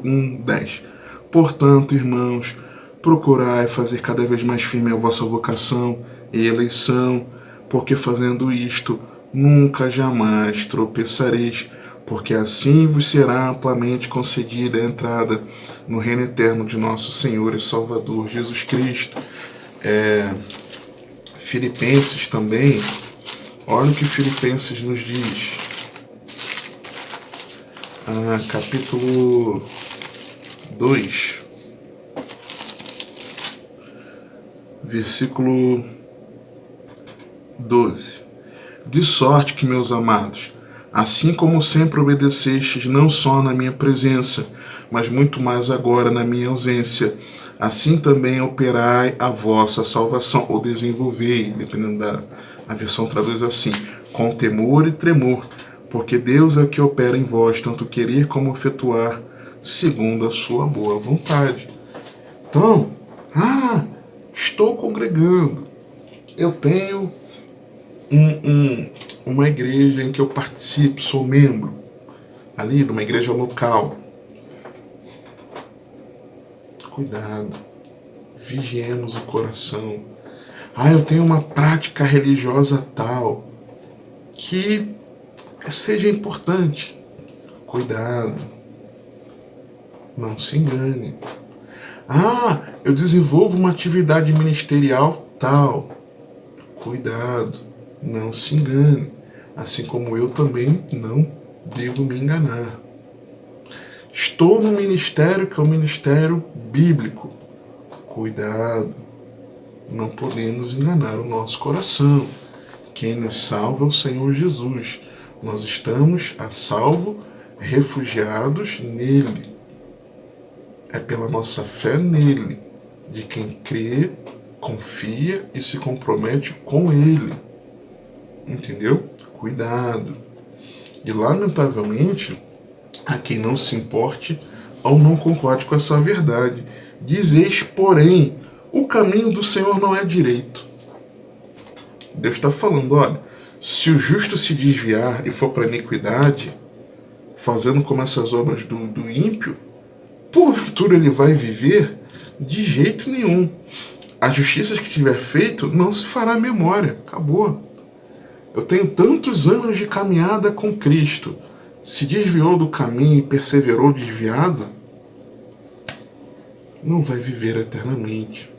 1:10. Portanto, irmãos, procurai fazer cada vez mais firme a vossa vocação e eleição, porque fazendo isto, nunca jamais tropeçareis, porque assim vos será amplamente concedida a entrada no reino eterno de nosso Senhor e Salvador Jesus Cristo. Filipenses também, olha o que Filipenses nos diz. Capítulo 2, versículo 12. De sorte que, meus amados, assim como sempre obedecestes, não só na minha presença, mas muito mais agora na minha ausência, assim também operai a vossa salvação, ou desenvolvei, dependendo da versão traduz assim, com temor e tremor, porque Deus é o que opera em vós, tanto querer como efetuar, segundo a sua boa vontade. Então, estou congregando, eu tenho uma igreja em que eu participo, sou membro ali de uma igreja local. Cuidado, vigiemos o coração. Eu tenho uma prática religiosa tal que seja importante. Cuidado, não se engane. Eu desenvolvo uma atividade ministerial tal. Cuidado, não se engane. Assim como eu também não devo me enganar. Estou no ministério que é o ministério bíblico. Cuidado, não podemos enganar o nosso coração. Quem nos salva é o Senhor Jesus. Nós estamos a salvo, refugiados nele. É pela nossa fé nele, de quem crê, confia e se compromete com ele. Entendeu? Cuidado. E lamentavelmente, a quem não se importe ou não concorde com essa verdade. Dizeis, porém, o caminho do Senhor não é direito. Deus está falando, olha, se o justo se desviar e for para a iniquidade, fazendo como essas obras do ímpio, porventura ele vai viver? De jeito nenhum. As justiças que tiver feito não se fará memória. Acabou. Eu tenho tantos anos de caminhada com Cristo. Se desviou do caminho e perseverou desviado, não vai viver eternamente.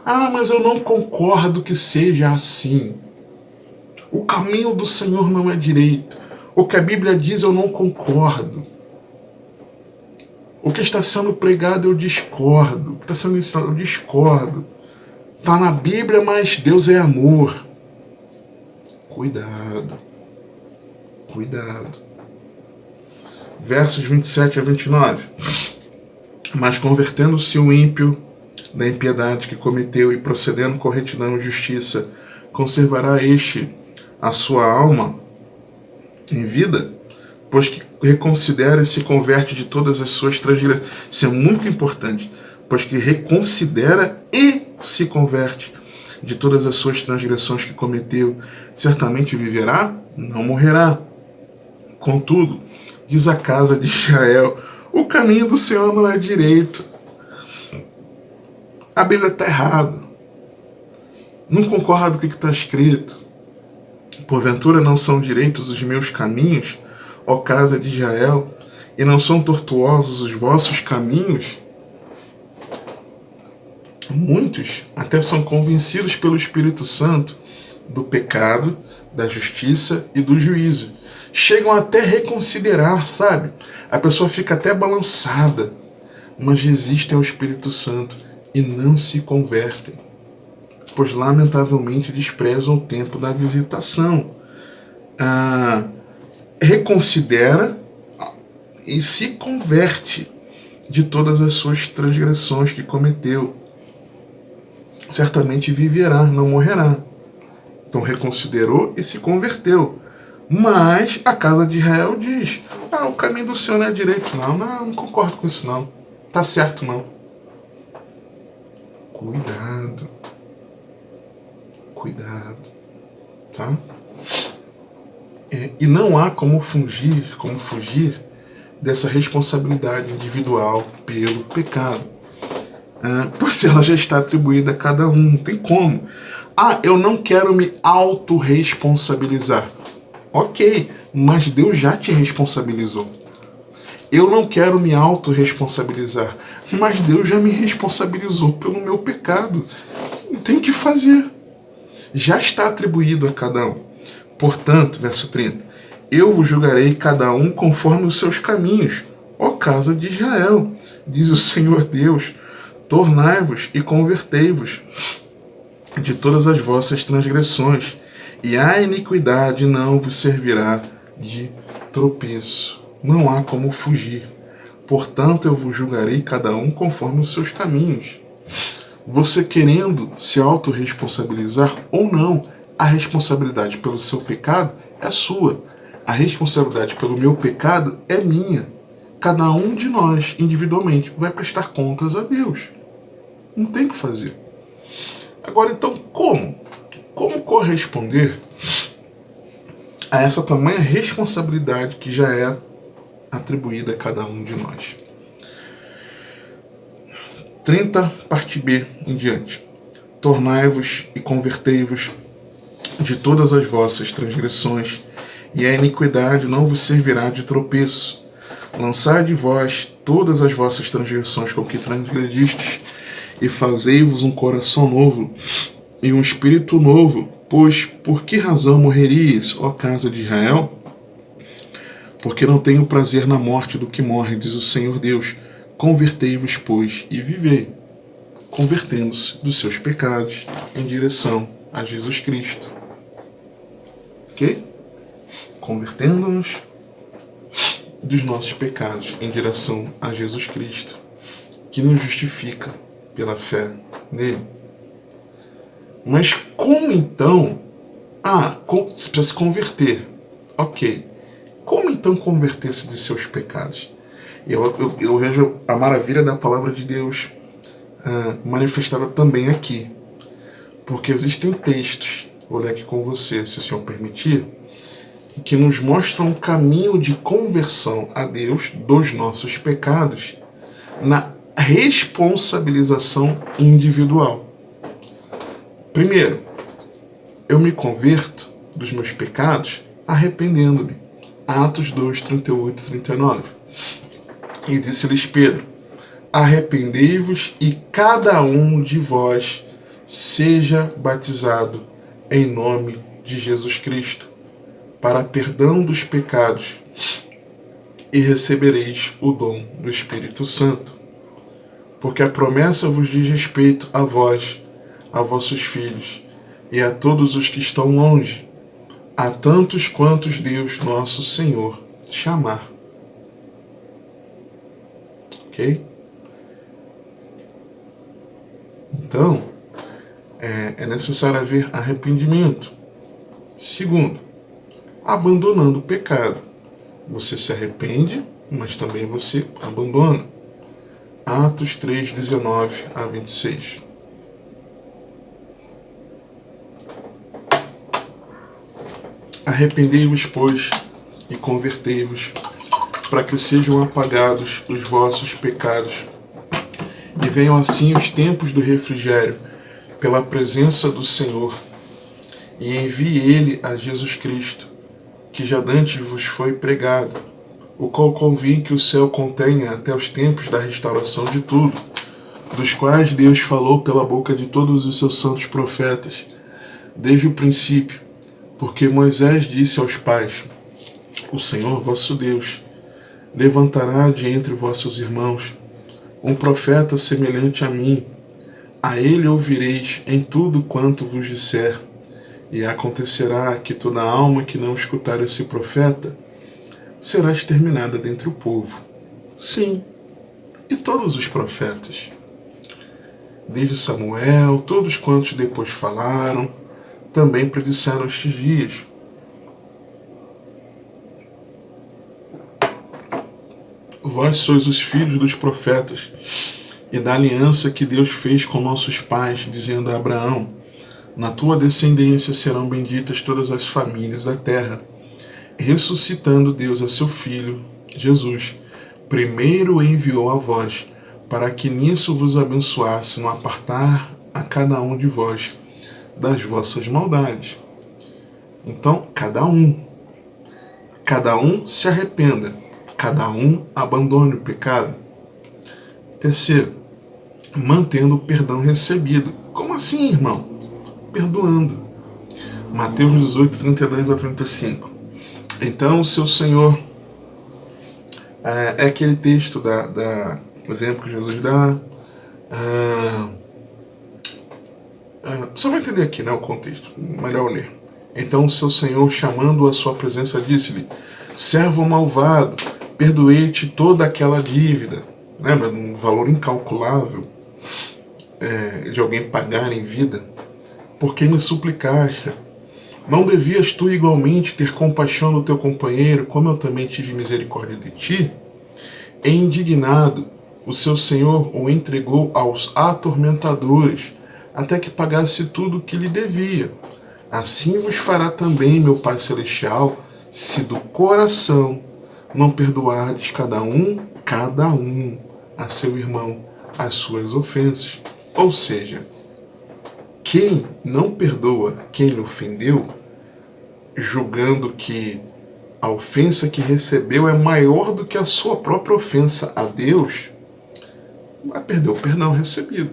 Mas eu não concordo que seja assim. O caminho do Senhor não é direito. O que a Bíblia diz eu não concordo. O que está sendo pregado eu discordo. O que está sendo ensinado eu discordo. Está na Bíblia, mas Deus é amor. Cuidado. Cuidado. Versos 27 a 29. Mas convertendo-se o ímpio da impiedade que cometeu e procedendo com retidão e justiça, conservará este a sua alma em vida, pois que reconsidera e se converte de todas as suas transgressões. Isso é muito importante. Pois que reconsidera e se converte de todas as suas transgressões que cometeu, certamente viverá, não morrerá. Contudo, diz a casa de Israel, o caminho do Senhor não é direito. A Bíblia está errada. Não concordo com o que está escrito. Porventura não são direitos os meus caminhos, ó casa de Israel, e não são tortuosos os vossos caminhos? Muitos até são convencidos pelo Espírito Santo do pecado, da justiça e do juízo. Chegam até a reconsiderar, sabe? A pessoa fica até balançada, mas resistem ao Espírito Santo e não se convertem, pois lamentavelmente desprezam o tempo da visitação. Reconsidera e se converte de todas as suas transgressões que cometeu. certamente viverá, não morrerá. Então reconsiderou e se converteu. Mas a casa de Israel diz: o caminho do Senhor não é direito, não. Não concordo com isso, não. Tá certo, não. Cuidado. Cuidado. Tá? E não há como fugir dessa responsabilidade individual pelo pecado. Pois ela já está atribuída a cada um. Não tem como. Eu não quero me autorresponsabilizar. Ok, mas Deus já te responsabilizou. Eu não quero me autorresponsabilizar, mas Deus já me responsabilizou pelo meu pecado. Não tem o que fazer. Já está atribuído a cada um. Portanto, verso 30, eu vos julgarei cada um conforme os seus caminhos, ó casa de Israel, diz o Senhor Deus, tornai-vos e convertei-vos de todas as vossas transgressões, e a iniquidade não vos servirá de tropeço. Não há como fugir. Portanto, eu vos julgarei cada um conforme os seus caminhos. Você querendo se autorresponsabilizar ou não, a responsabilidade pelo seu pecado é sua. A responsabilidade pelo meu pecado é minha. Cada um de nós, individualmente, vai prestar contas a Deus. Não tem o que fazer. Agora, então, como? Como corresponder a essa tamanha responsabilidade que já é atribuída a cada um de nós? 30, parte B em diante. Tornai-vos e convertei-vos de todas as vossas transgressões, e a iniquidade não vos servirá de tropeço. Lançai de vós todas as vossas transgressões com que transgredistes, e fazei-vos um coração novo e um espírito novo, pois por que razão morreríeis, ó casa de Israel? Porque não tenho prazer na morte do que morre, diz o Senhor Deus. Convertei-vos, pois, e vivei, convertendo-se dos seus pecados em direção a Jesus Cristo. Ok? Convertendo-nos dos nossos pecados em direção a Jesus Cristo, que nos justifica pela fé nele. Mas como então? Você precisa se converter. Ok. Como então converter-se de seus pecados? Eu vejo a maravilha da palavra de Deus manifestada também aqui. Porque existem textos, vou ler aqui com você, se o Senhor permitir, que nos mostram um caminho de conversão a Deus dos nossos pecados na responsabilização individual. Primeiro, eu me converto dos meus pecados arrependendo-me. Atos 2, 38 e 39. E disse-lhes Pedro: arrependei-vos e cada um de vós seja batizado em nome de Jesus Cristo para perdão dos pecados, e recebereis o dom do Espírito Santo. Porque a promessa vos diz respeito a vós, a vossos filhos, e a todos os que estão longe, a tantos quantos Deus nosso Senhor chamar. Ok? Então, é necessário haver arrependimento. Segundo, abandonando o pecado. Você se arrepende, mas também você abandona. Atos 3, 19 a 26. Arrependei-vos, pois, e convertei-vos, para que sejam apagados os vossos pecados, e venham assim os tempos do refrigério, pela presença do Senhor, e envie ele a Jesus Cristo, que já dantes vos foi pregado, o qual convém que o céu contenha até os tempos da restauração de tudo, dos quais Deus falou pela boca de todos os seus santos profetas, desde o princípio, porque Moisés disse aos pais: o Senhor vosso Deus levantará de entre vossos irmãos um profeta semelhante a mim. A ele ouvireis em tudo quanto vos disser. E acontecerá que toda alma que não escutar esse profeta será exterminada dentre o povo. Sim, e todos os profetas. desde Samuel, todos quantos depois falaram, também predisseram estes dias. Vós sois os filhos dos profetas e da aliança que Deus fez com nossos pais, dizendo a Abraão: na tua descendência serão benditas todas as famílias da terra. Ressuscitando Deus a seu Filho, Jesus, primeiro enviou a vós, para que nisso vos abençoasse no apartar a cada um de vós das vossas maldades. Então, cada um se arrependa, cada um abandone o pecado. Terceiro, mantendo o perdão recebido. Como assim, irmão? Perdoando. Mateus 18, 32 a 35. Então, o seu Senhor é aquele texto do exemplo que Jesus dá. Você vai entender aqui, né, o contexto. Melhor ler. Então, o seu Senhor, chamando-o à sua presença, disse-lhe: servo malvado, perdoei-te toda aquela dívida. Lembra? Um valor incalculável de alguém pagar em vida. Porque me suplicaste. Não devias tu igualmente ter compaixão do teu companheiro, como eu também tive misericórdia de ti? E indignado, o seu Senhor o entregou aos atormentadores, até que pagasse tudo o que lhe devia. Assim vos fará também meu Pai Celestial, se do coração não perdoardes cada um a seu irmão as suas ofensas. Ou seja, quem não perdoa quem lhe ofendeu, julgando que a ofensa que recebeu é maior do que a sua própria ofensa a Deus, vai perder o perdão recebido.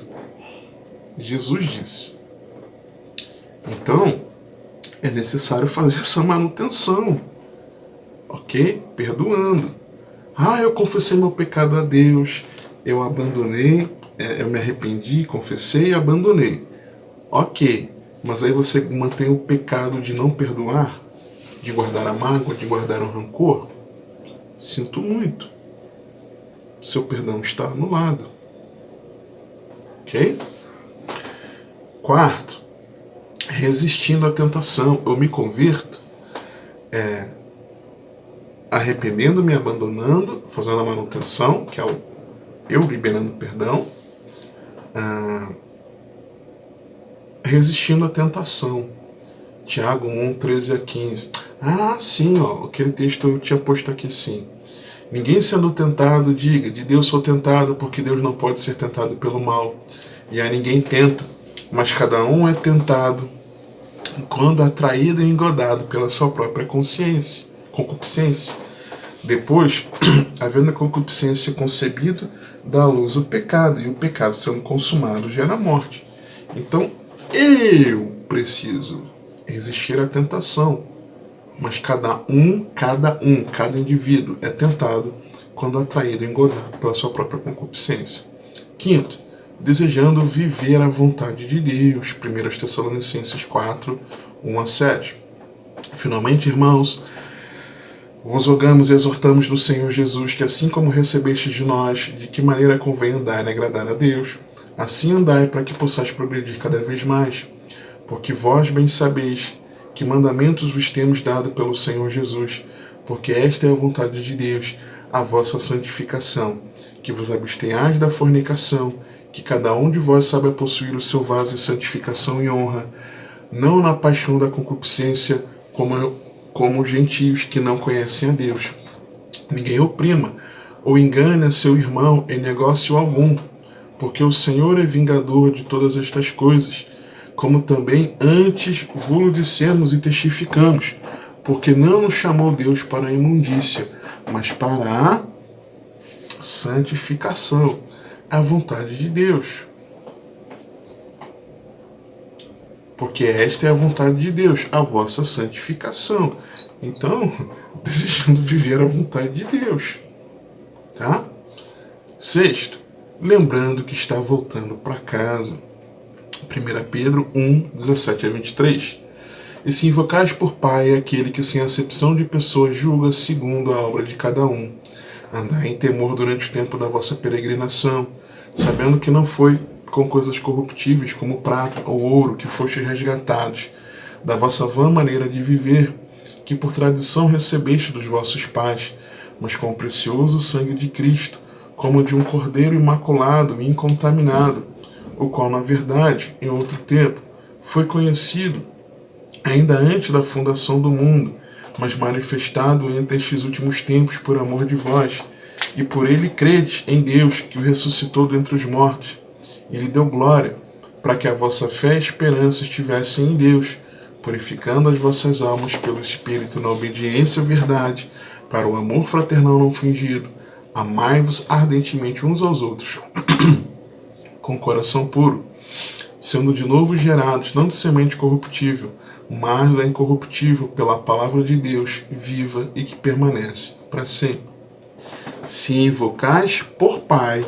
Jesus disse. Então, é necessário fazer essa manutenção, ok? Perdoando. Eu confessei meu pecado a Deus, eu abandonei, eu me arrependi, confessei e abandonei. Ok, mas aí você mantém o pecado de não perdoar, de guardar a mágoa, de guardar o rancor? Sinto muito. Seu perdão está anulado. Ok? Quarto, resistindo à tentação. Eu me converto arrependendo-me, abandonando, fazendo a manutenção, que é eu liberando perdão, resistindo à tentação. Tiago 1, 13 a 15. Sim, aquele texto eu tinha posto aqui sim. Ninguém sendo tentado, diga, de Deus sou tentado, porque Deus não pode ser tentado pelo mal. E aí ninguém tenta, mas cada um é tentado quando atraído e engodado pela sua própria concupiscência. Depois, havendo a concupiscência concebida, dá à luz o pecado, e o pecado sendo consumado gera a morte. Então, eu preciso resistir à tentação, mas cada indivíduo é tentado quando atraído e engodado pela sua própria concupiscência. Quinto, desejando viver a vontade de Deus. 1 Tessalonicenses 4, 1 a 7. Finalmente, irmãos, vos rogamos e exortamos no Senhor Jesus que, assim como recebestes de nós, de que maneira convém andar e agradar a Deus, assim andai para que possais progredir cada vez mais. Porque vós bem sabeis que mandamentos vos temos dado pelo Senhor Jesus, porque esta é a vontade de Deus, a vossa santificação, que vos abstenhais da fornicação, que cada um de vós saiba possuir o seu vaso de santificação e honra, não na paixão da concupiscência, como os gentios que não conhecem a Deus. Ninguém oprima ou engane a seu irmão em negócio algum, porque o Senhor é vingador de todas estas coisas, como também antes vos dissemos e testificamos, porque não nos chamou Deus para a imundícia, mas para a santificação, a vontade de Deus. Porque esta é a vontade de Deus, a vossa santificação. Então, desejando viver a vontade de Deus. Tá? Sexto, lembrando que está voltando para casa. 1 Pedro 1, 17 a 23. E se invocais por Pai aquele que sem acepção de pessoas julga segundo a obra de cada um, andai em temor durante o tempo da vossa peregrinação, sabendo que não foi com coisas corruptíveis, como prata ou ouro, que fostes resgatados da vossa vã maneira de viver, que por tradição recebeste dos vossos pais, mas com o precioso sangue de Cristo, como de um cordeiro imaculado e incontaminado, o qual, na verdade, em outro tempo, foi conhecido ainda antes da fundação do mundo, mas manifestado entre estes últimos tempos por amor de vós, e por ele credes em Deus, que o ressuscitou dentre os mortos, e lhe deu glória, para que a vossa fé e esperança estivessem em Deus, purificando as vossas almas pelo Espírito na obediência à verdade, para o amor fraternal não fingido. Amai-vos ardentemente uns aos outros, com coração puro, sendo de novo gerados, não de semente corruptível, mas da incorruptível, pela palavra de Deus, viva e que permanece para sempre. Se invocais por Pai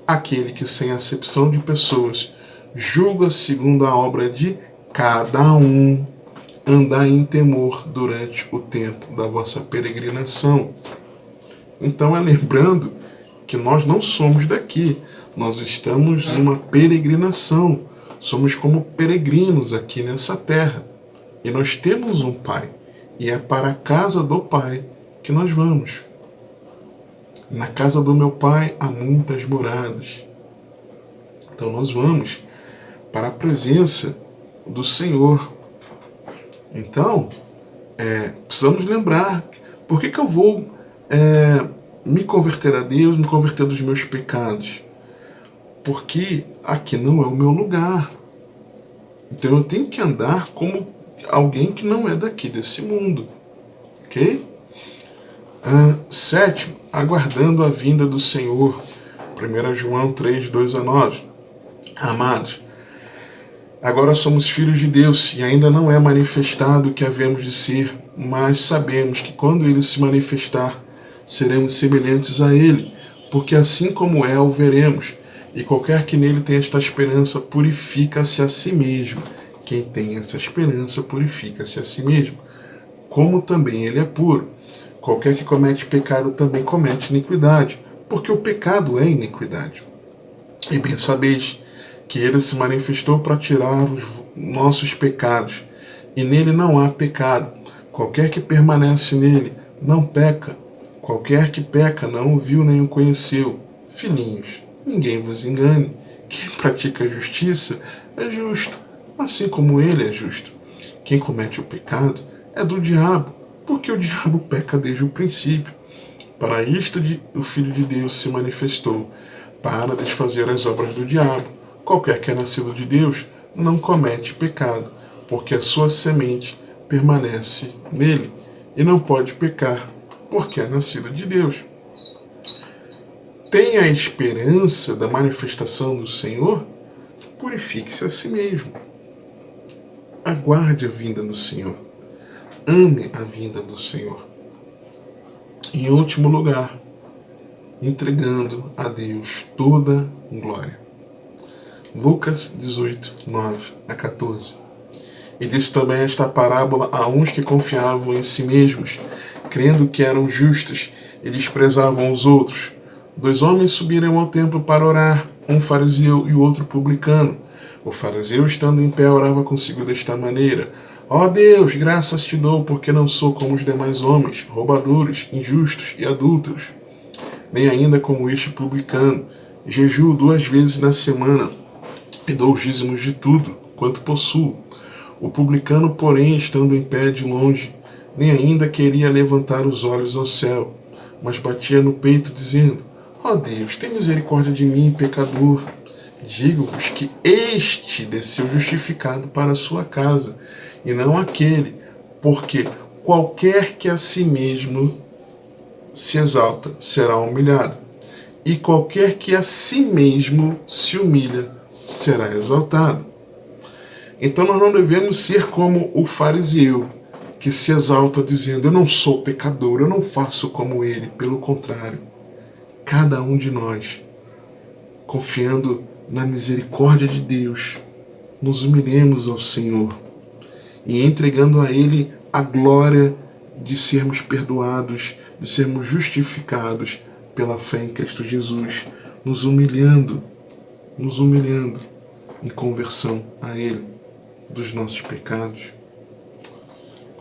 aquele que, sem acepção de pessoas, julga segundo a obra de cada um, andai em temor durante o tempo da vossa peregrinação. Então é lembrando que nós não somos daqui, nós estamos numa peregrinação, somos como peregrinos aqui nessa terra. E nós temos um Pai, e é para a casa do Pai que nós vamos. Na casa do meu Pai há muitas moradas. Então nós vamos para a presença do Senhor. Então, precisamos lembrar, por que eu vou me converter a Deus, me converter dos meus pecados? Porque aqui não é o meu lugar. Então eu tenho que andar como alguém que não é daqui desse mundo. Ok? Sétimo, aguardando a vinda do Senhor. 1 João 3, 2-9. Amados, agora somos filhos de Deus e ainda não é manifestado o que havemos de ser, mas sabemos que quando Ele se manifestar, seremos semelhantes a Ele, porque assim como é, o veremos. E qualquer que nele tenha esta esperança, purifica-se a si mesmo. Quem tem essa esperança, purifica-se a si mesmo, como também ele é puro. Qualquer que comete pecado também comete iniquidade, porque o pecado é iniquidade. E bem sabeis que ele se manifestou para tirar os nossos pecados, e nele não há pecado. Qualquer que permanece nele não peca. Qualquer que peca não o viu nem o conheceu. Filhinhos, ninguém vos engane. Quem pratica a justiça é justo, assim como ele é justo. Quem comete o pecado é do diabo, porque o diabo peca desde o princípio. Para isto o Filho de Deus se manifestou, para desfazer as obras do diabo. Qualquer que é nascido de Deus não comete pecado, porque a sua semente permanece nele, e não pode pecar, porque é nascido de Deus. Tenha a esperança da manifestação do Senhor, purifique-se a si mesmo. Aguarde a vinda do Senhor. Ame a vinda do Senhor. Em último lugar, entregando a Deus toda glória. Lucas 18, 9-14. E disse também esta parábola a uns que confiavam em si mesmos, crendo que eram justos e desprezavam os outros. 2 homens subiram ao templo para orar, um fariseu e o outro publicano. O fariseu, estando em pé, orava consigo desta maneira: Ó Deus, graças te dou, porque não sou como os demais homens, roubadores, injustos e adúlteros, nem ainda como este publicano. Jejuo 2 vezes na semana e dou os dízimos de tudo quanto possuo. O publicano, porém, estando em pé de longe, nem ainda queria levantar os olhos ao céu, mas batia no peito, dizendo: Ó Deus, tem misericórdia de mim, pecador. Digo-vos que este desceu justificado para a sua casa, e não aquele, porque qualquer que a si mesmo se exalta será humilhado, e qualquer que a si mesmo se humilha será exaltado. Então nós não devemos ser como o fariseu, que se exalta dizendo: eu não sou pecador, eu não faço como ele. Pelo contrário, cada um de nós, confiando na misericórdia de Deus, nos humilhemos ao Senhor e entregando a Ele a glória de sermos perdoados, de sermos justificados pela fé em Cristo Jesus, nos humilhando nos humilhando em conversão a Ele dos nossos pecados.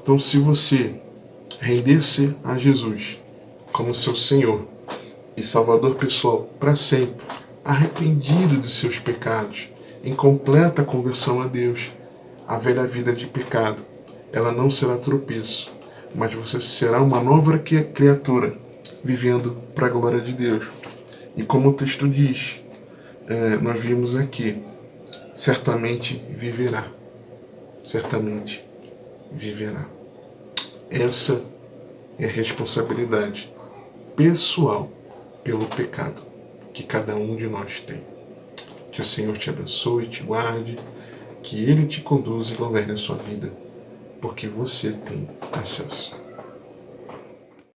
Então, se você render-se a Jesus como seu Senhor e Salvador pessoal para sempre, arrependido de seus pecados, em completa conversão a Deus, a velha vida de pecado, ela não será tropeço, mas você será uma nova criatura, vivendo para a glória de Deus. E como o texto diz, nós vimos aqui, certamente viverá. Certamente viverá. Essa é a responsabilidade pessoal pelo pecado que cada um de nós tem. Que o Senhor te abençoe e te guarde, que Ele te conduza e governe a sua vida, porque você tem acesso.